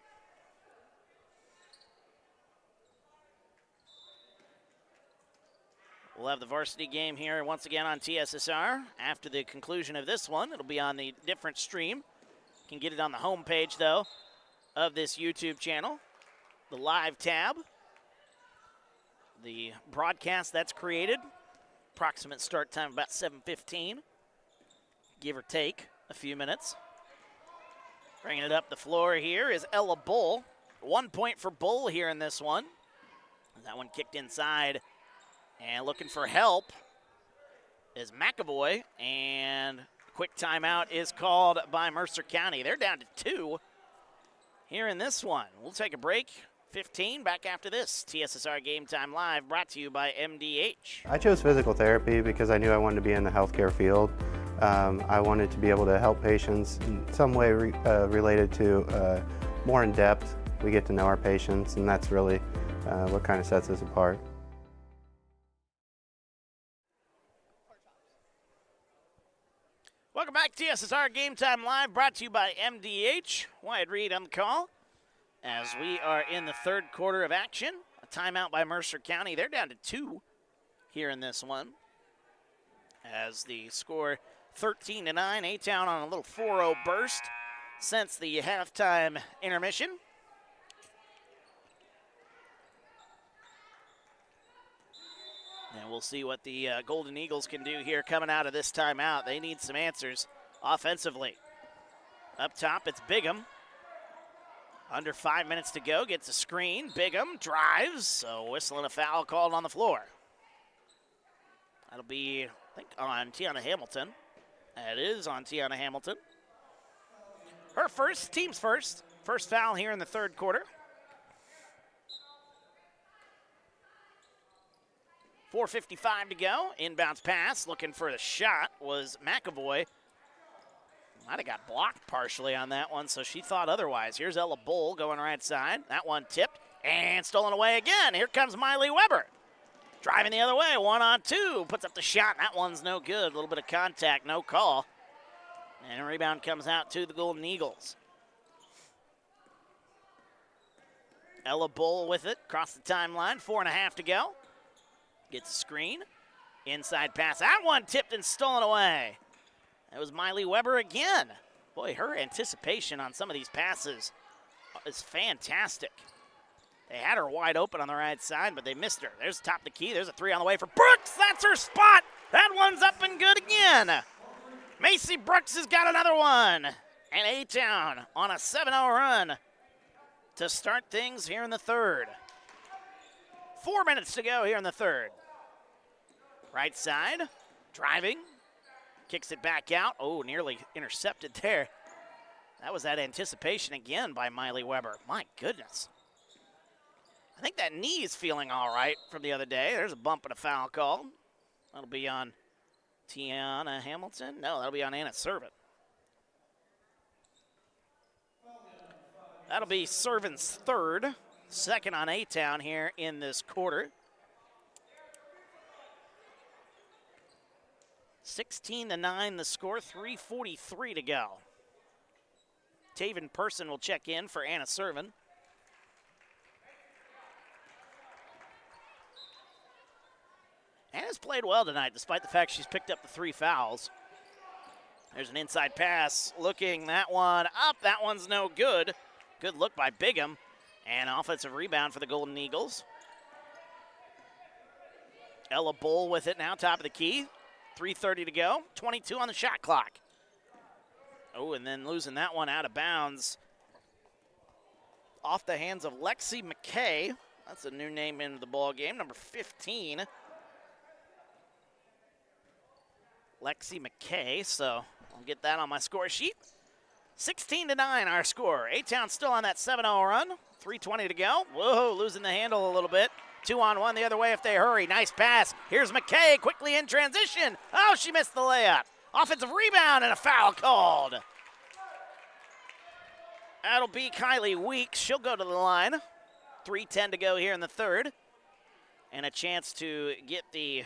We'll have the varsity game here once again on TSSR. After the conclusion of this one, it'll be on the different stream. You can get it on the home page, though, of this YouTube channel. The live tab. The broadcast that's created. Approximate start time about 7:15. Give or take a few minutes. Bringing it up the floor here is Ella Bull. 1 point for Bull here in this one. That one kicked inside. And looking for help is McAvoy. And quick timeout is called by Mercer County. They're down to 2 here in this one. We'll take a break. 15 back after this. TSSR Game Time Live brought to you by MDH.
I chose physical therapy because I knew I wanted to be in the healthcare field. I wanted to be able to help patients in some way related to more in depth. We get to know our patients, and that's really what kind of sets us apart.
Welcome back to TSSR Game Time Live, brought to you by MDH. Wyatt Reed on the call as we are in the third quarter of action. A timeout by Mercer County. They're down to 2 here in this one as the score 13-9. A-Town on a little 4-0 burst since the halftime intermission. And we'll see what the Golden Eagles can do here coming out of this timeout. They need some answers offensively. Up top, it's Bigham. Under 5 minutes to go, gets a screen. Bigham drives, so whistle and a foul called on the floor. That'll be, I think, on Tiana Hamilton. It is on Tiana Hamilton. Her first, team's first. First foul here in the third quarter. 4:55 to go. Inbounds pass, looking for the shot, was McAvoy. Might have got blocked partially on that one, so she thought otherwise. Here's Ella Bull going right side. That one tipped and stolen away again. Here comes Miley Weber. Driving the other way, 1-on-2. Puts up the shot. That one's no good. A little bit of contact, no call. And a rebound comes out to the Golden Eagles. Ella Bull with it, across the timeline. 4.5 to go. Gets a screen. Inside pass. That one tipped and stolen away. That was Miley Weber again. Boy, her anticipation on some of these passes is fantastic. They had her wide open on the right side, but they missed her. There's the top of the key. There's a three on the way for Brooks. That's her spot. That one's up and good again. Macy Brooks has got another one. And A-Town on a 7-0 run to start things here in the third. 4 minutes to go here in the third. Right side, driving, kicks it back out. Oh, nearly intercepted there. That was that anticipation again by Miley Weber. My goodness. I think that knee is feeling all right from the other day. There's a bump and a foul call. That'll be on Tiana Hamilton. No, that'll be on Anna Servin. That'll be Servin's third. Second on A-Town here in this quarter. 16-9 the score, 3:43 to go. Taven Person will check in for Anna Servin. Anna's played well tonight, despite the fact she's picked up the 3 fouls. There's an inside pass, looking that one up. That one's no good. Good look by Bigham, and offensive rebound for the Golden Eagles. Ella Bull with it now, top of the key. 3:30 to go, 22 on the shot clock. Oh, and then losing that one out of bounds. Off the hands of Lexi McKay. That's a new name in the ball game, number 15. Lexi McKay, so I'll get that on my score sheet. 16-9 our score. A-Town still on that 7-0 run. 3:20 to go. Whoa, losing the handle a little bit. 2-on-1 the other way if they hurry. Nice pass. Here's McKay quickly in transition. Oh, she missed the layup. Offensive rebound and a foul called. That'll be Kylie Weeks. She'll go to the line. 3:10 to go here in the third. And a chance to get the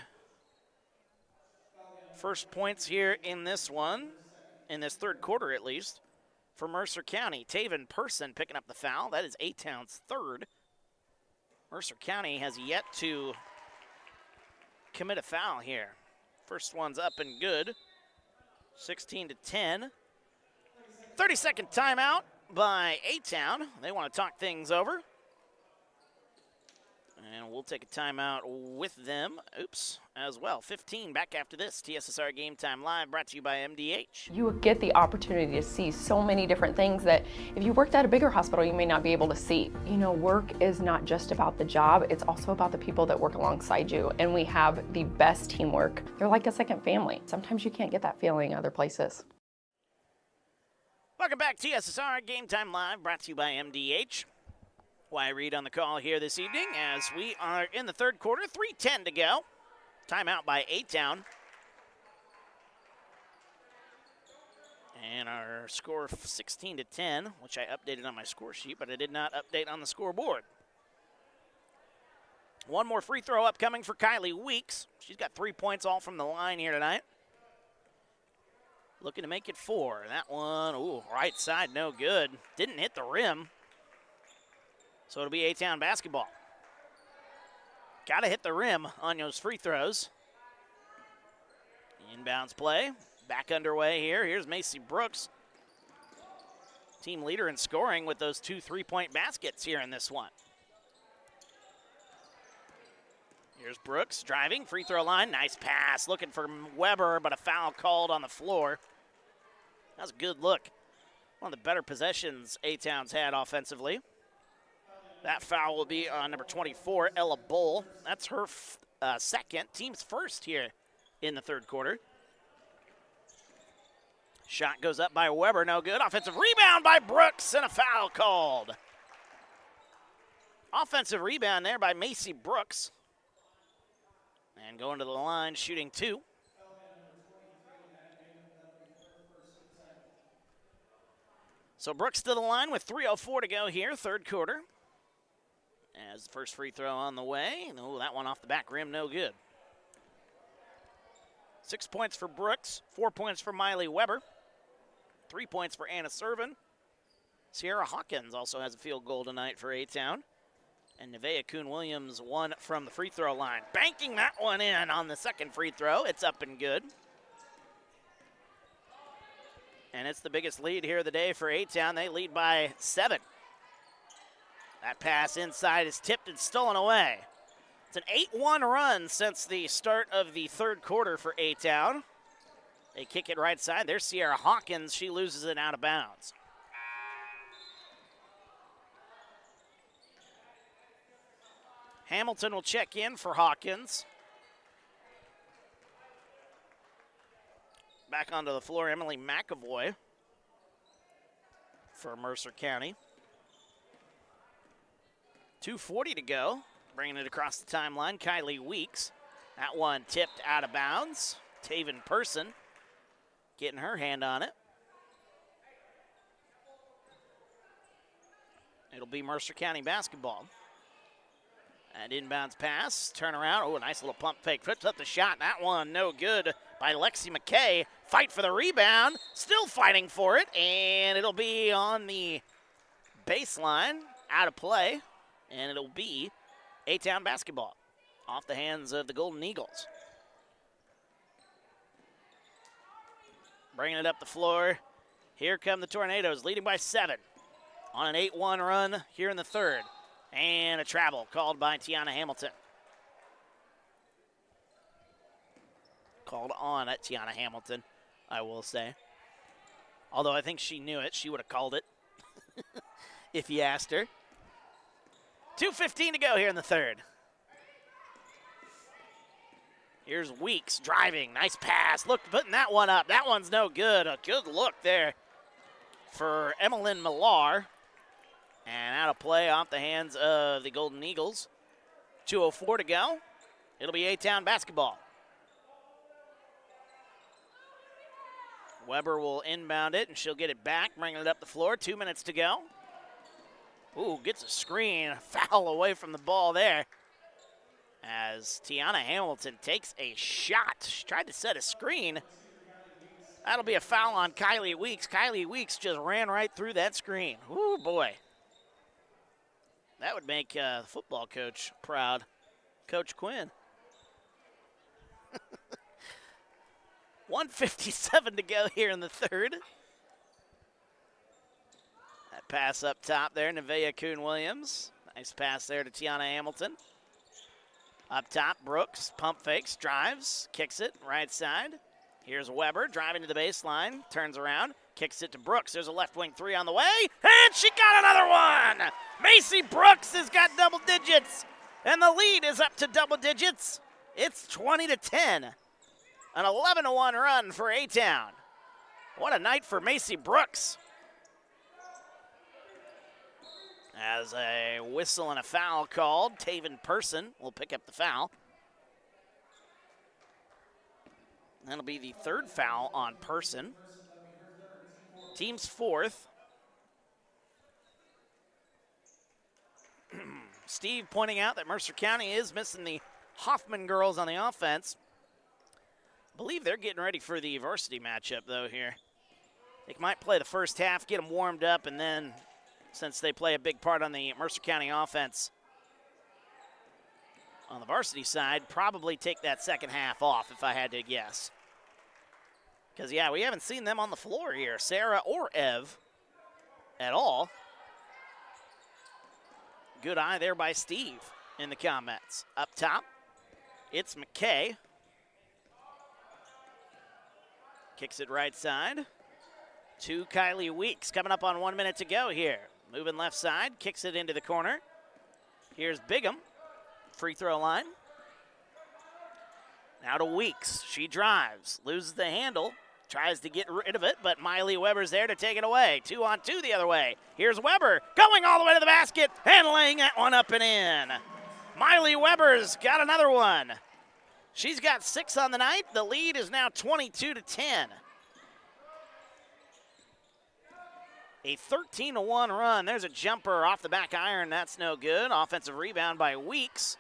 first points here in this one, in this third quarter at least, for Mercer County. Taven Person picking up the foul. That is A-Town's third. Mercer County has yet to commit a foul here. First one's up and good. 16-10. 30-second timeout by A-Town. They want to talk things over. And we'll take a timeout with them, as well. 15 back after this. TSSR Game Time Live brought to you by MDH.
You get the opportunity to see so many different things that if you worked at a bigger hospital, you may not be able to see. You know, work is not just about the job, it's also about the people that work alongside you. And we have the best teamwork. They're like a second family. Sometimes you can't get that feeling other places.
Welcome back, TSSR Game Time Live brought to you by MDH. Why Reed on the call here this evening as we are in the third quarter, 3:10 to go. Timeout by A-Town. And our score 16-10, which I updated on my score sheet, but I did not update on the scoreboard. One more free throw upcoming for Kylie Weeks. She's got 3 points all from the line here tonight. Looking to make it 4. That one, ooh, right side, no good. Didn't hit the rim. So it'll be A-Town basketball. Got to hit the rim on those free throws. Inbounds play. Back underway here. Here's Macy Brooks. Team leader in scoring with those 2 3-point baskets here in this one. Here's Brooks driving. Free throw line. Nice pass. Looking for Weber, but a foul called on the floor. That was a good look. One of the better possessions A-Town's had offensively. That foul will be on number 24, Ella Bull. That's her second, team's first here in the third quarter. Shot goes up by Weber, no good. Offensive rebound by Brooks and a foul called. Offensive rebound there by Macy Brooks. And going to the line, shooting 2. So Brooks to the line with 3:04 to go here, third quarter. As the first free throw on the way. Oh, that one off the back rim, no good. 6 points for Brooks, 4 points for Miley Weber, 3 points for Anna Servin. Sierra Hawkins also has a field goal tonight for A-Town. And Nevaeh Kuhn-Williams one from the free throw line. Banking that one in on the second free throw. It's up and good. And it's the biggest lead here of the day for A-Town. They lead by 7. That pass inside is tipped and stolen away. It's an 8-1 run since the start of the third quarter for A-Town. They kick it right side. There's Sierra Hawkins. She loses it out of bounds. Hamilton will check in for Hawkins. Back onto the floor, Emily McAvoy for Mercer County. 2:40 to go. Bringing it across the timeline, Kylie Weeks. That one tipped out of bounds. Taven Person getting her hand on it. It'll be Mercer County basketball. And inbounds pass, turn around. Oh, a nice little pump fake. Flips up the shot. That one no good by Lexi McKay. Fight for the rebound. Still fighting for it. And it'll be on the baseline. Out of play. And it'll be A-Town basketball. Off the hands of the Golden Eagles. Bringing it up the floor. Here come the Tornadoes, leading by 7. On an 8-1 run here in the third. And a travel called by Tiana Hamilton. Called on at Tiana Hamilton, I will say. Although I think she knew it. She would have called it if you asked her. 2:15 to go here in the third. Here's Weeks driving. Nice pass. Look, putting that one up. That one's no good. A good look there for Emmeline Millar. And out of play off the hands of the Golden Eagles. 2:04 to go. It'll be A-Town basketball. Weber will inbound it, and she'll get it back, bringing it up the floor. 2 minutes to go. Ooh, gets a screen. Foul away from the ball there. As Tiana Hamilton takes a shot. She tried to set a screen. That'll be a foul on Kylie Weeks. Kylie Weeks just ran right through that screen. Ooh, boy. That would make the football coach proud. Coach Quinn. 1:57 to go here in the third. That pass up top there, Nevaeh Kuhn-Williams. Nice pass there to Tiana Hamilton. Up top, Brooks, pump fakes, drives, kicks it right side. Here's Weber driving to the baseline, turns around, kicks it to Brooks. There's a left wing three on the way, and she got another one! Macy Brooks has got double digits, and the lead is up to double digits. It's 20-10. An 11-1 run for A-Town. What a night for Macy Brooks. As a whistle and a foul called, Taven Person will pick up the foul. That'll be the third foul on Person. Team's fourth. Steve pointing out that Mercer County is missing the Hoffman girls on the offense. I believe they're getting ready for the varsity matchup, though, here. They might play the first half, get them warmed up, and then, since they play a big part on the Mercer County offense on the varsity side, probably take that second half off, if I had to guess. Because, yeah, we haven't seen them on the floor here, Sarah or Ev, at all. Good eye there by Steve in the comments. Up top, it's McKay. Kicks it right side to Kylie Weeks. Coming up on 1 minute to go here. Moving left side, kicks it into the corner. Here's Bigham, free throw line. Now to Weeks. She drives, loses the handle, tries to get rid of it, but Miley Weber's there to take it away. 2-on-2 the other way. Here's Weber going all the way to the basket and laying that one up and in. Miley Weber's got another one. She's got 6 on the night. The lead is now 22-10. A 13-1 run. There's a jumper off the back iron. That's no good. Offensive rebound by Weeks.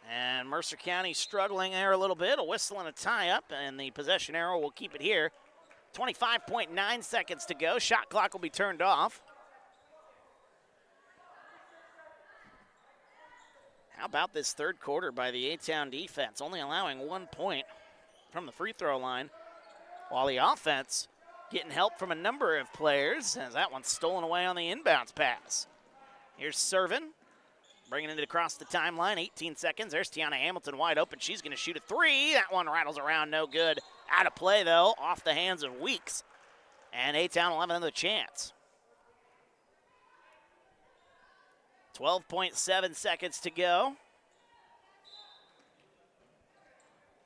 And Mercer County struggling there a little bit. A whistle and a tie-up, and the possession arrow will keep it here. 25.9 seconds to go. Shot clock will be turned off. How about this third quarter by the A-Town defense, only allowing 1 point from the free throw line, while the offense getting help from a number of players, as that one's stolen away on the inbounds pass. Here's Servin, bringing it across the timeline, 18 seconds. There's Tiana Hamilton wide open. She's going to shoot a three. That one rattles around, no good. Out of play, though, off the hands of Weeks. And A-Town will have another chance. 12.7 seconds to go.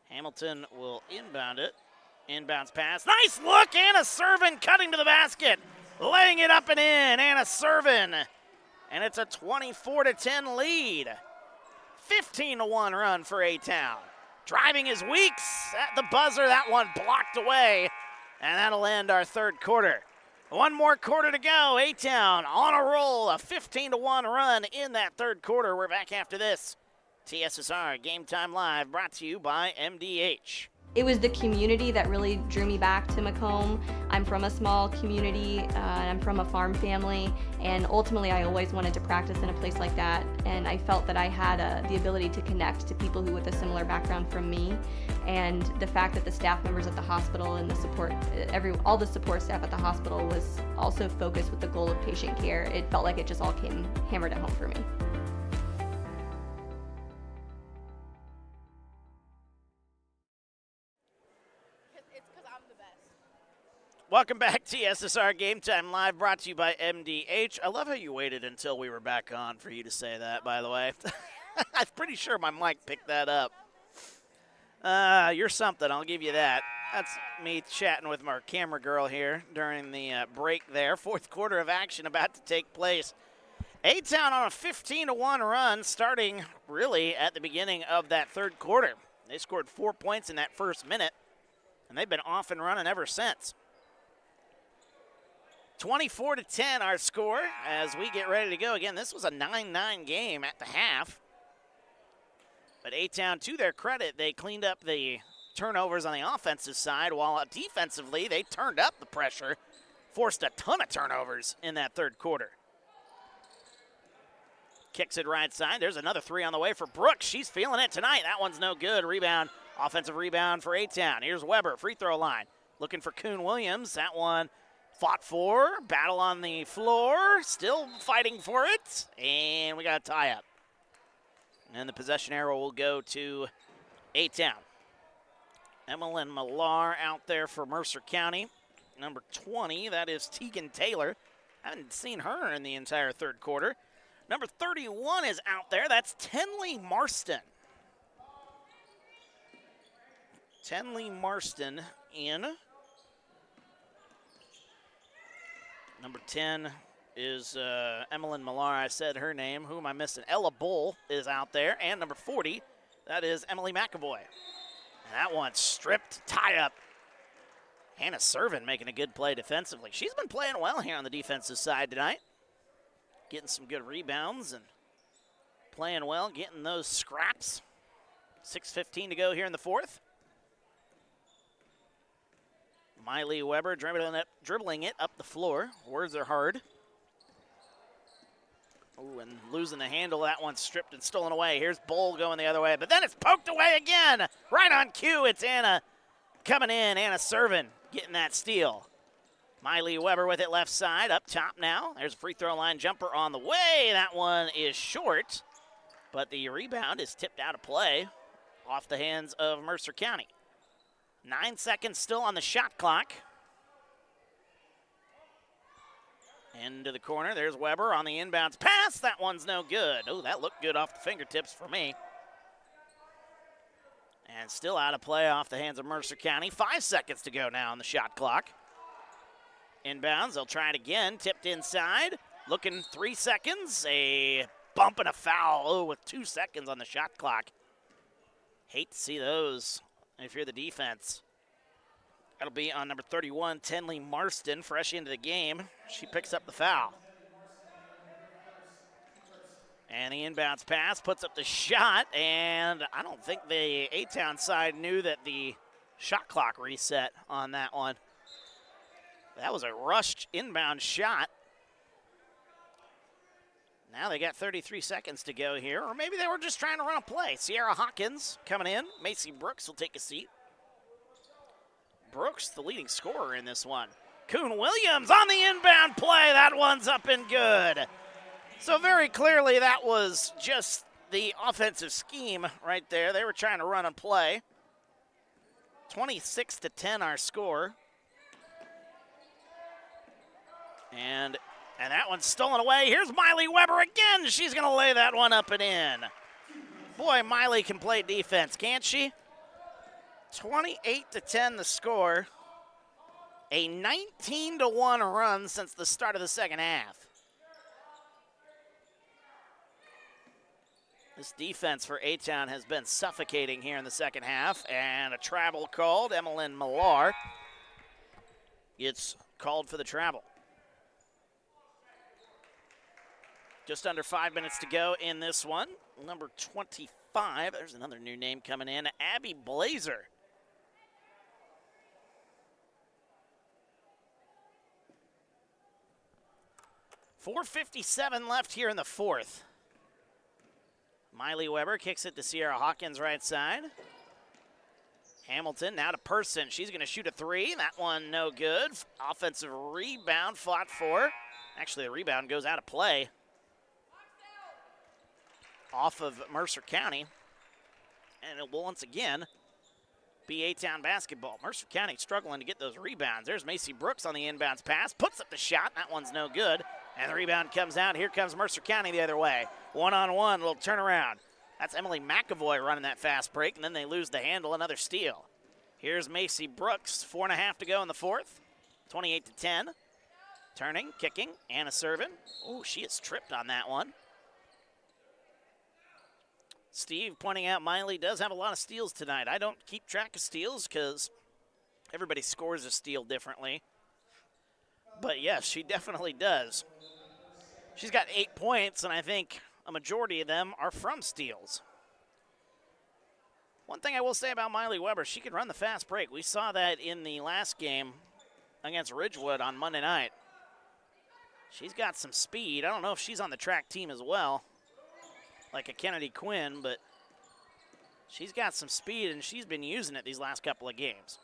Hamilton will inbound it. Inbounds pass. Nice look. Anna Servin cutting to the basket. Laying it up and in. Anna Servin. And it's a 24-10 lead. 15-1 run for A-Town. Driving is Weeks at the buzzer. That one blocked away. And that'll end our third quarter. One more quarter to go. A-Town on a roll. A 15-1 run in that third quarter. We're back after this. TSSR Game Time Live brought to you by MDH.
It was the community that really drew me back to Macomb. I'm from a small community, and I'm from a farm family, and ultimately I always wanted to practice in a place like that, and I felt that I had the ability to connect to people who with a similar background from me, and the fact that the staff members at the hospital and the support, all the support staff at the hospital was also focused with the goal of patient care. It felt like it just all came hammered at home for me.
Welcome back to TSSR Game Time Live, brought to you by MDH. I love how you waited until we were back on for you to say that, by the way. I'm pretty sure my mic picked that up. You're something, I'll give you that. That's me chatting with our camera girl here during the break there. Fourth quarter of action about to take place. A-Town on a 15-1 run, starting really at the beginning of that third quarter. They scored 4 points in that first minute, and they've been off and running ever since. 24-10 our score as we get ready to go. Again, this was a 9-9 game at the half. But A-Town, to their credit, they cleaned up the turnovers on the offensive side, while defensively they turned up the pressure, forced a ton of turnovers in that third quarter. Kicks it right side. There's another three on the way for Brooks. She's feeling it tonight. That one's no good. Rebound, offensive rebound for A-Town. Here's Weber, free throw line. Looking for Kuhn Williams. That one fought for, battle on the floor, still fighting for it, and we got a tie-up. And the possession arrow will go to A-Town. Emmeline Millar out there for Mercer County. Number 20, that is Tegan Taylor. Haven't seen her in the entire third quarter. Number 31 is out there. That's Tenley Marston. Tenley Marston in. Number 10 is Emmeline Millar. I said her name. Who am I missing? Ella Bull is out there. And number 40, that is Emily McAvoy. And that one stripped, tie up. Hannah Servin making a good play defensively. She's been playing well here on the defensive side tonight. Getting some good rebounds and playing well, getting those scraps. 6:15 to go here in the fourth. Miley Weber dribbling it up the floor. Words are hard. Ooh, and losing the handle. That one's stripped and stolen away. Here's Bull going the other way, but then it's poked away again. Right on cue, it's Anna coming in. Anna Servin getting that steal. Miley Weber with it left side, up top now. There's a free throw line jumper on the way. That one is short, but the rebound is tipped out of play off the hands of Mercer County. 9 seconds still on the shot clock. Into the corner, there's Weber on the inbounds pass. That one's no good. Oh, that looked good off the fingertips for me. And still out of play off the hands of Mercer County. 5 seconds to go now on the shot clock. Inbounds, they'll try it again. Tipped inside, looking 3 seconds. A bump and a foul, oh, with 2 seconds on the shot clock. Hate to see those if you're the defense. That'll be on number 31, Tenley Marston, fresh into the game. She picks up the foul. And the inbounds pass, puts up the shot, and I don't think the A-Town side knew that the shot clock reset on that one. That was a rushed inbound shot. Now they got 33 seconds to go here, or maybe they were just trying to run a play. Sierra Hawkins coming in. Macy Brooks will take a seat. Brooks, the leading scorer in this one. Kuhn Williams on the inbound play. That one's up and good. So very clearly that was just the offensive scheme right there. They were trying to run and play. 26-10 our score. And that one's stolen away. Here's Miley Weber again. She's going to lay that one up and in. Boy, Miley can play defense, can't she? 28-10 the score. A 19-1 run since the start of the second half. This defense for A-Town has been suffocating here in the second half, and a travel called. Emmeline Millar gets called for the travel. Just under 5 minutes to go in this one. Number 25, there's another new name coming in, Abby Blazer. .457 left here in the fourth. Miley Weber kicks it to Sierra Hawkins right side. Hamilton now to Person. She's going to shoot a three. That one no good. Offensive rebound fought for. Actually, the rebound goes out of play. Off of Mercer County. And it will once again be A-Town basketball. Mercer County struggling to get those rebounds. There's Macy Brooks on the inbounds pass. Puts up the shot. That one's no good. And the rebound comes out. Here comes Mercer County the other way. One-on-one, little turnaround. That's Emily McAvoy running that fast break, and then they lose the handle, another steal. Here's Macy Brooks, 4.5 to go in the fourth. 28-10. Turning, kicking, Anna serving. Oh, she is tripped on that one. Steve pointing out Miley does have a lot of steals tonight. I don't keep track of steals because everybody scores a steal differently. But yes, she definitely does. She's got 8 points, and I think a majority of them are from steals. One thing I will say about Miley Weber, she can run the fast break. We saw that in the last game against Ridgewood on Monday night. She's got some speed. I don't know if she's on the track team as well, like a Kennedy Quinn, but she's got some speed, and she's been using it these last couple of games.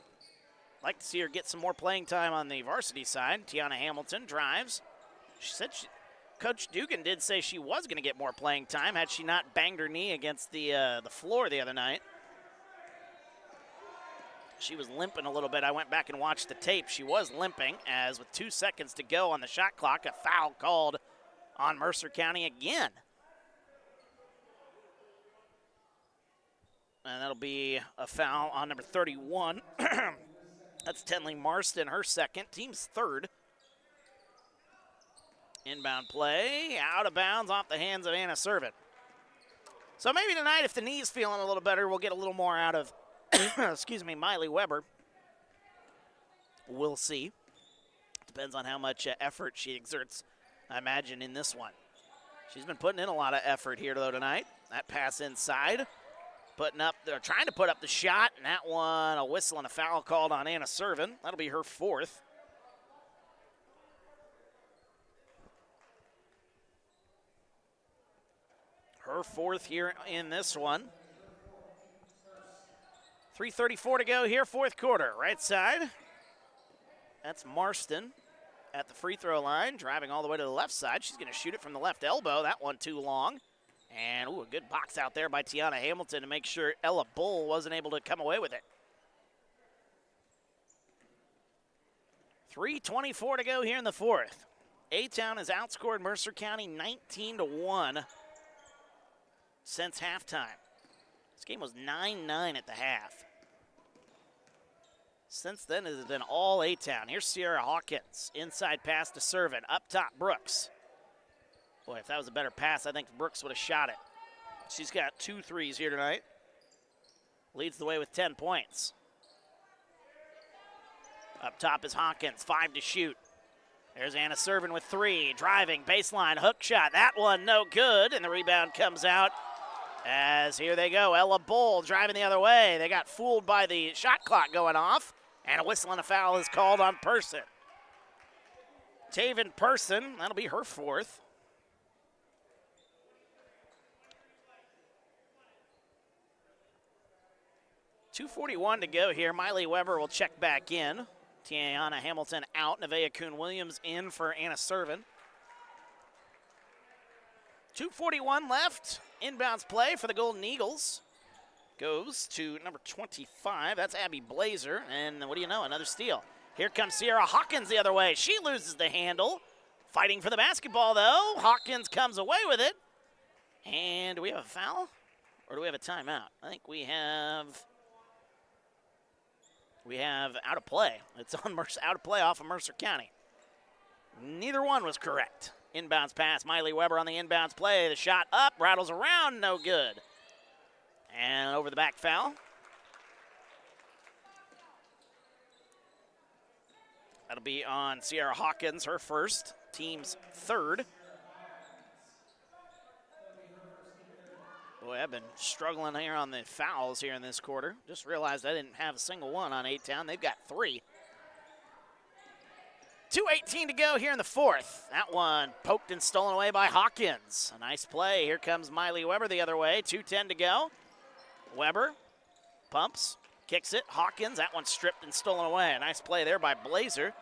Like to see her get some more playing time on the varsity side. Tiana Hamilton drives. She said Coach Dugan did say she was going to get more playing time had she not banged her knee against the floor the other night. She was limping a little bit. I went back and watched the tape. She was limping, as with 2 seconds to go on the shot clock, a foul called on Mercer County again. And that'll be a foul on number 31. That's Tenley Marston, her second, team's third. Inbound play, out of bounds off the hands of Anna Servin. So maybe tonight, if the knee's feeling a little better, we'll get a little more out of, excuse me, Miley Weber. We'll see. Depends on how much effort she exerts, I imagine, in this one. She's been putting in a lot of effort here, though, tonight. That pass inside. Trying to put up the shot, and that one, a whistle and a foul called on Anna Servin. That'll be her fourth. Her fourth here in this one. 3:34 to go here, fourth quarter. Right side, that's Marston at the free throw line, driving all the way to the left side. She's going to shoot it from the left elbow. That one too long. And, a good box out there by Tiana Hamilton to make sure Ella Bull wasn't able to come away with it. 3:24 to go here in the fourth. A-Town has outscored Mercer County 19-1 since halftime. This game was 9-9 at the half. Since then, it has been all A-Town. Here's Sierra Hawkins. Inside pass to Servin. Up top, Brooks. Boy, if that was a better pass, I think Brooks would have shot it. She's got 2 threes here tonight. Leads the way with 10 points. Up top is Hawkins, 5 to shoot. There's Anna Servin with 3, driving, baseline, hook shot. That one no good, and the rebound comes out as here they go. Ella Bull driving the other way. They got fooled by the shot clock going off, and a whistle and a foul is called on Person. Taven Person, that'll be her fourth. .241 to go here. Miley Weber will check back in. Tiana Hamilton out. Nevaeh Kuhn-Williams in for Anna Servin. 2:41 left. Inbounds play for the Golden Eagles. Goes to number 25. That's Abby Blazer. And what do you know? Another steal. Here comes Sierra Hawkins the other way. She loses the handle. Fighting for the basketball, though. Hawkins comes away with it. And do we have a foul? Or do we have a timeout? I think we have out of play. It's on Mercer, out of play off of Mercer County. Neither one was correct. Inbounds pass. Miley Weber on the inbounds play. The shot up, rattles around, no good. And over the back foul. That'll be on Sierra Hawkins, her first, team's third. Boy, I've been struggling here on the fouls here in this quarter. Just realized I didn't have a single one on A-Town. They've got 3. 2:18 to go here in the fourth. That one poked and stolen away by Hawkins. A nice play. Here comes Miley Weber the other way. 2:10 to go. Weber pumps, kicks it. Hawkins, that one stripped and stolen away. A nice play there by Blazer.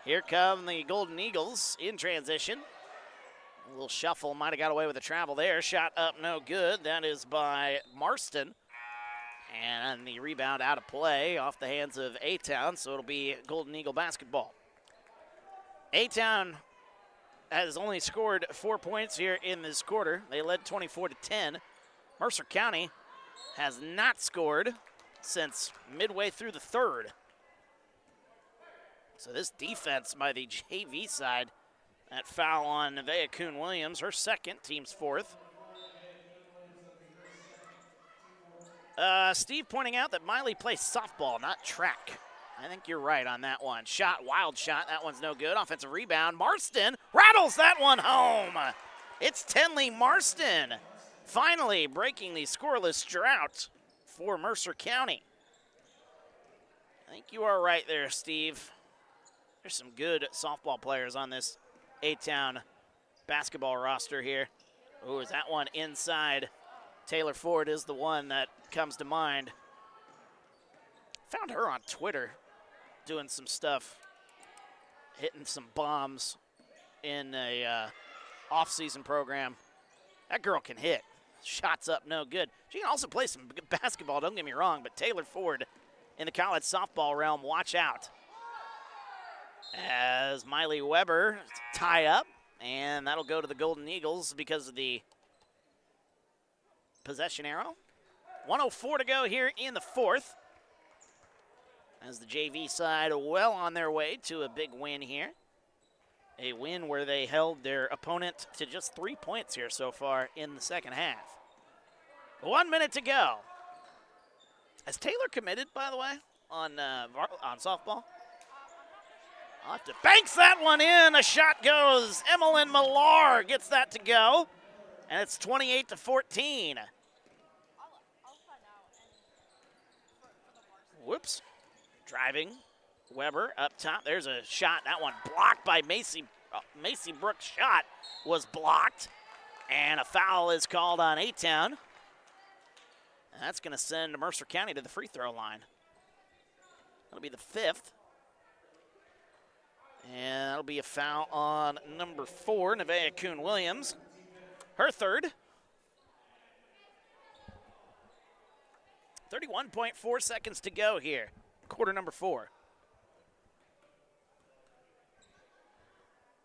Here come the Golden Eagles in transition. A little shuffle, might have got away with a travel there. Shot up, no good. That is by Marston. And the rebound out of play off the hands of A-Town, so it'll be Golden Eagle basketball. A-Town has only scored 4 points here in this quarter. They led 24-10. Mercer County has not scored since midway through the third. So this defense by the JV side, that foul on Nevaeh Kuhn-Williams, her second, team's fourth. Steve pointing out that Miley plays softball, not track. I think you're right on that one. Shot, wild shot, that one's no good. Offensive rebound, Marston rattles that one home. It's Tenley Marston finally breaking the scoreless drought for Mercer County. I think you are right there, Steve. There's some good softball players on this A-Town basketball roster here. Oh, is that one inside? Taylor Ford is the one that comes to mind. Found her on Twitter doing some stuff, hitting some bombs in a off-season program. That girl can hit. Shots up, no good. She can also play some good basketball, don't get me wrong, but Taylor Ford in the college softball realm, watch out. As Miley Weber tie up, and that'll go to the Golden Eagles because of the possession arrow. 1:04 to go here in the fourth. As the JV side well on their way to a big win here. A win where they held their opponent to just 3 points here so far in the second half. 1 minute to go. Has Taylor committed, by the way, on softball? I'll have to banks that one in. A shot goes. Emmeline Millar gets that to go. And it's 28-14. Whoops. Driving. Weber up top. There's a shot. That one blocked by Macy. Macy Brooks' shot was blocked. And a foul is called on A-Town. And that's going to send Mercer County to the free throw line. That'll be the fifth. And that'll be a foul on number 4, Nevaeh Kuhn-Williams. Her third. 31.4 seconds to go here. Quarter number 4.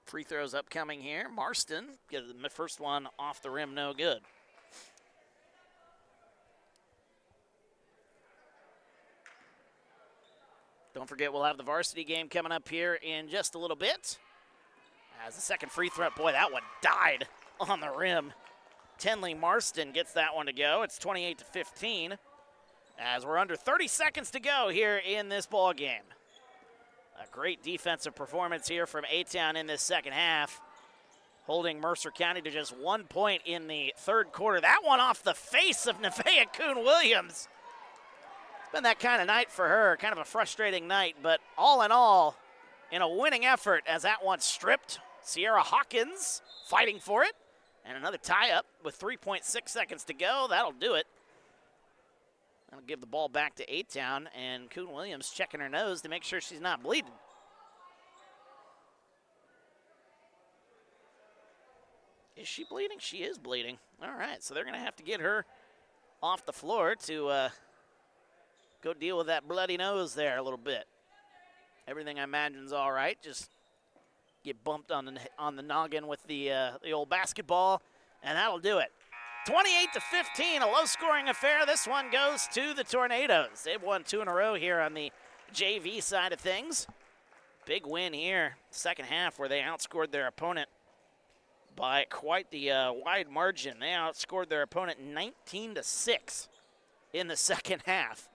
Free throws upcoming here. Marston gets the first one off the rim, no good. Don't forget, we'll have the varsity game coming up here in just a little bit. As the second free throw, boy, that one died on the rim. Tenley Marston gets that one to go. It's 28-15. As we're under 30 seconds to go here in this ball game. A great defensive performance here from A-Town in this second half, holding Mercer County to just 1 point in the third quarter. That one off the face of Nevaeh Kuhn-Williams. It's been that kind of night for her, kind of a frustrating night, but all in all, in a winning effort as that one stripped. Sierra Hawkins fighting for it, and another tie-up with 3.6 seconds to go. That'll do it. That'll give the ball back to A-Town, and Kuhn-Williams checking her nose to make sure she's not bleeding. Is she bleeding? She is bleeding. All right, so they're going to have to get her off the floor to go deal with that bloody nose there a little bit. Everything I imagine's all right. Just get bumped on the noggin with the old basketball, and that'll do it. 28-15, a low-scoring affair. This one goes to the Tornadoes. They've won 2 in a row here on the JV side of things. Big win here, second half, where they outscored their opponent by quite the wide margin. They outscored their opponent 19-6 in the second half.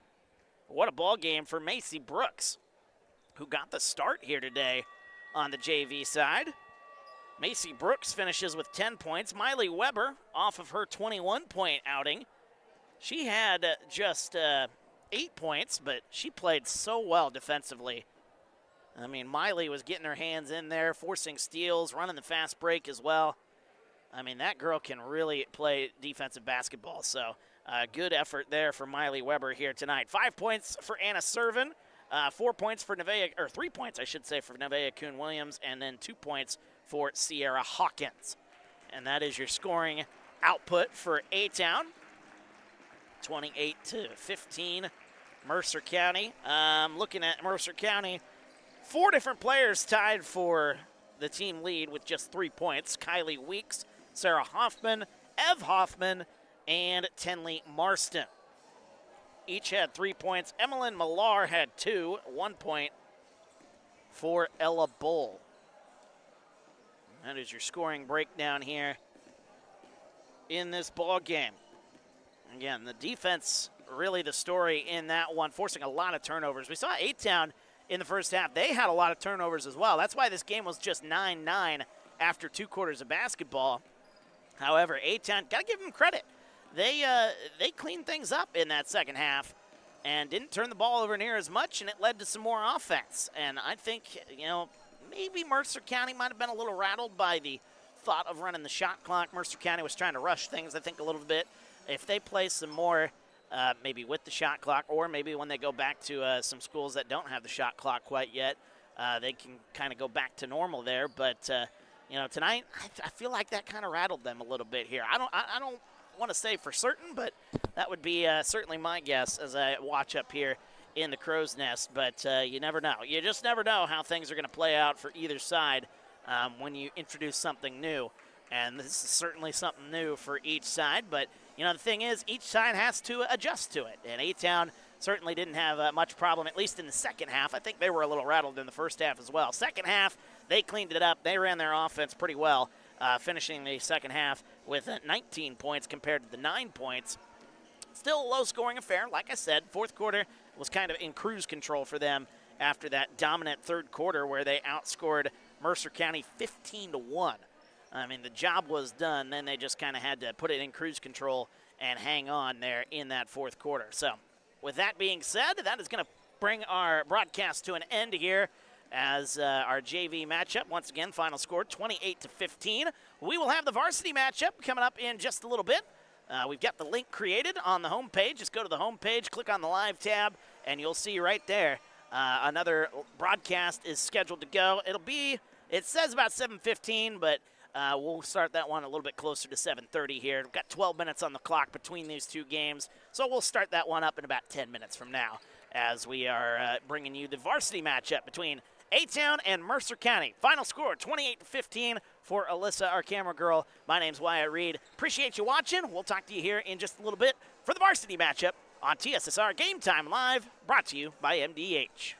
What a ball game for Macy Brooks, who got the start here today on the JV side. Macy Brooks finishes with 10 points. Miley Weber, off of her 21-point outing, she had just 8 points, but she played so well defensively. I mean, Miley was getting her hands in there, forcing steals, running the fast break as well. I mean, that girl can really play defensive basketball, so good effort there for Miley Weber here tonight. 5 points for Anna Servin, 4 points for Nevaeh, or 3 points, I should say, for Nevaeh Kuhn-Williams, and then 2 points for Sierra Hawkins. And that is your scoring output for A-Town. 28-15, Mercer County. Looking at Mercer County, 4 different players tied for the team lead with just 3 points. Kylie Weeks, Sarah Hoffman, Ev Hoffman, and Tenley Marston. Each had 3 points. Emmeline Millar had 2, 1 point for Ella Bull. That is your scoring breakdown here in this ball game. Again, the defense really the story in that one, forcing a lot of turnovers. We saw A-Town in the first half. They had a lot of turnovers as well. That's why this game was just 9-9 after 2 quarters of basketball. However, A-Town, got to give them credit. They cleaned things up in that second half and didn't turn the ball over near as much, and it led to some more offense. And I think, maybe Mercer County might have been a little rattled by the thought of running the shot clock. Mercer County was trying to rush things, I think, a little bit. If they play some more, maybe with the shot clock, or maybe when they go back to some schools that don't have the shot clock quite yet, they can kind of go back to normal there. But, tonight, I feel like that kind of rattled them a little bit here. I don't want to say for certain, but that would be certainly my guess as I watch up here in the crow's nest. But you never know. You just never know how things are going to play out for either side when you introduce something new. And this is certainly something new for each side. But, the thing is, each side has to adjust to it. And A-Town certainly didn't have much problem, at least in the second half. I think they were a little rattled in the first half as well. Second half, they cleaned it up. They ran their offense pretty well, finishing the second half with 19 points compared to the 9 points. Still a low-scoring affair. Like I said, fourth quarter was kind of in cruise control for them after that dominant third quarter where they outscored Mercer County 15-1. I mean, the job was done. Then they just kind of had to put it in cruise control and hang on there in that fourth quarter. So with that being said, that is going to bring our broadcast to an end here as our JV matchup, once again, final score 28-15. We will have the varsity matchup coming up in just a little bit. We've got the link created on the homepage. Just go to the homepage, click on the live tab, and you'll see right there another broadcast is scheduled to go. It says about 7:15, but we'll start that one a little bit closer to 7:30 here. We've got 12 minutes on the clock between these two games, so we'll start that one up in about 10 minutes from now as we are bringing you the varsity matchup between A-Town and Mercer County. Final score, 28-15 for Alyssa, our camera girl. My name's Wyatt Reed. Appreciate you watching. We'll talk to you here in just a little bit for the varsity matchup on TSSR Game Time Live, brought to you by MDH.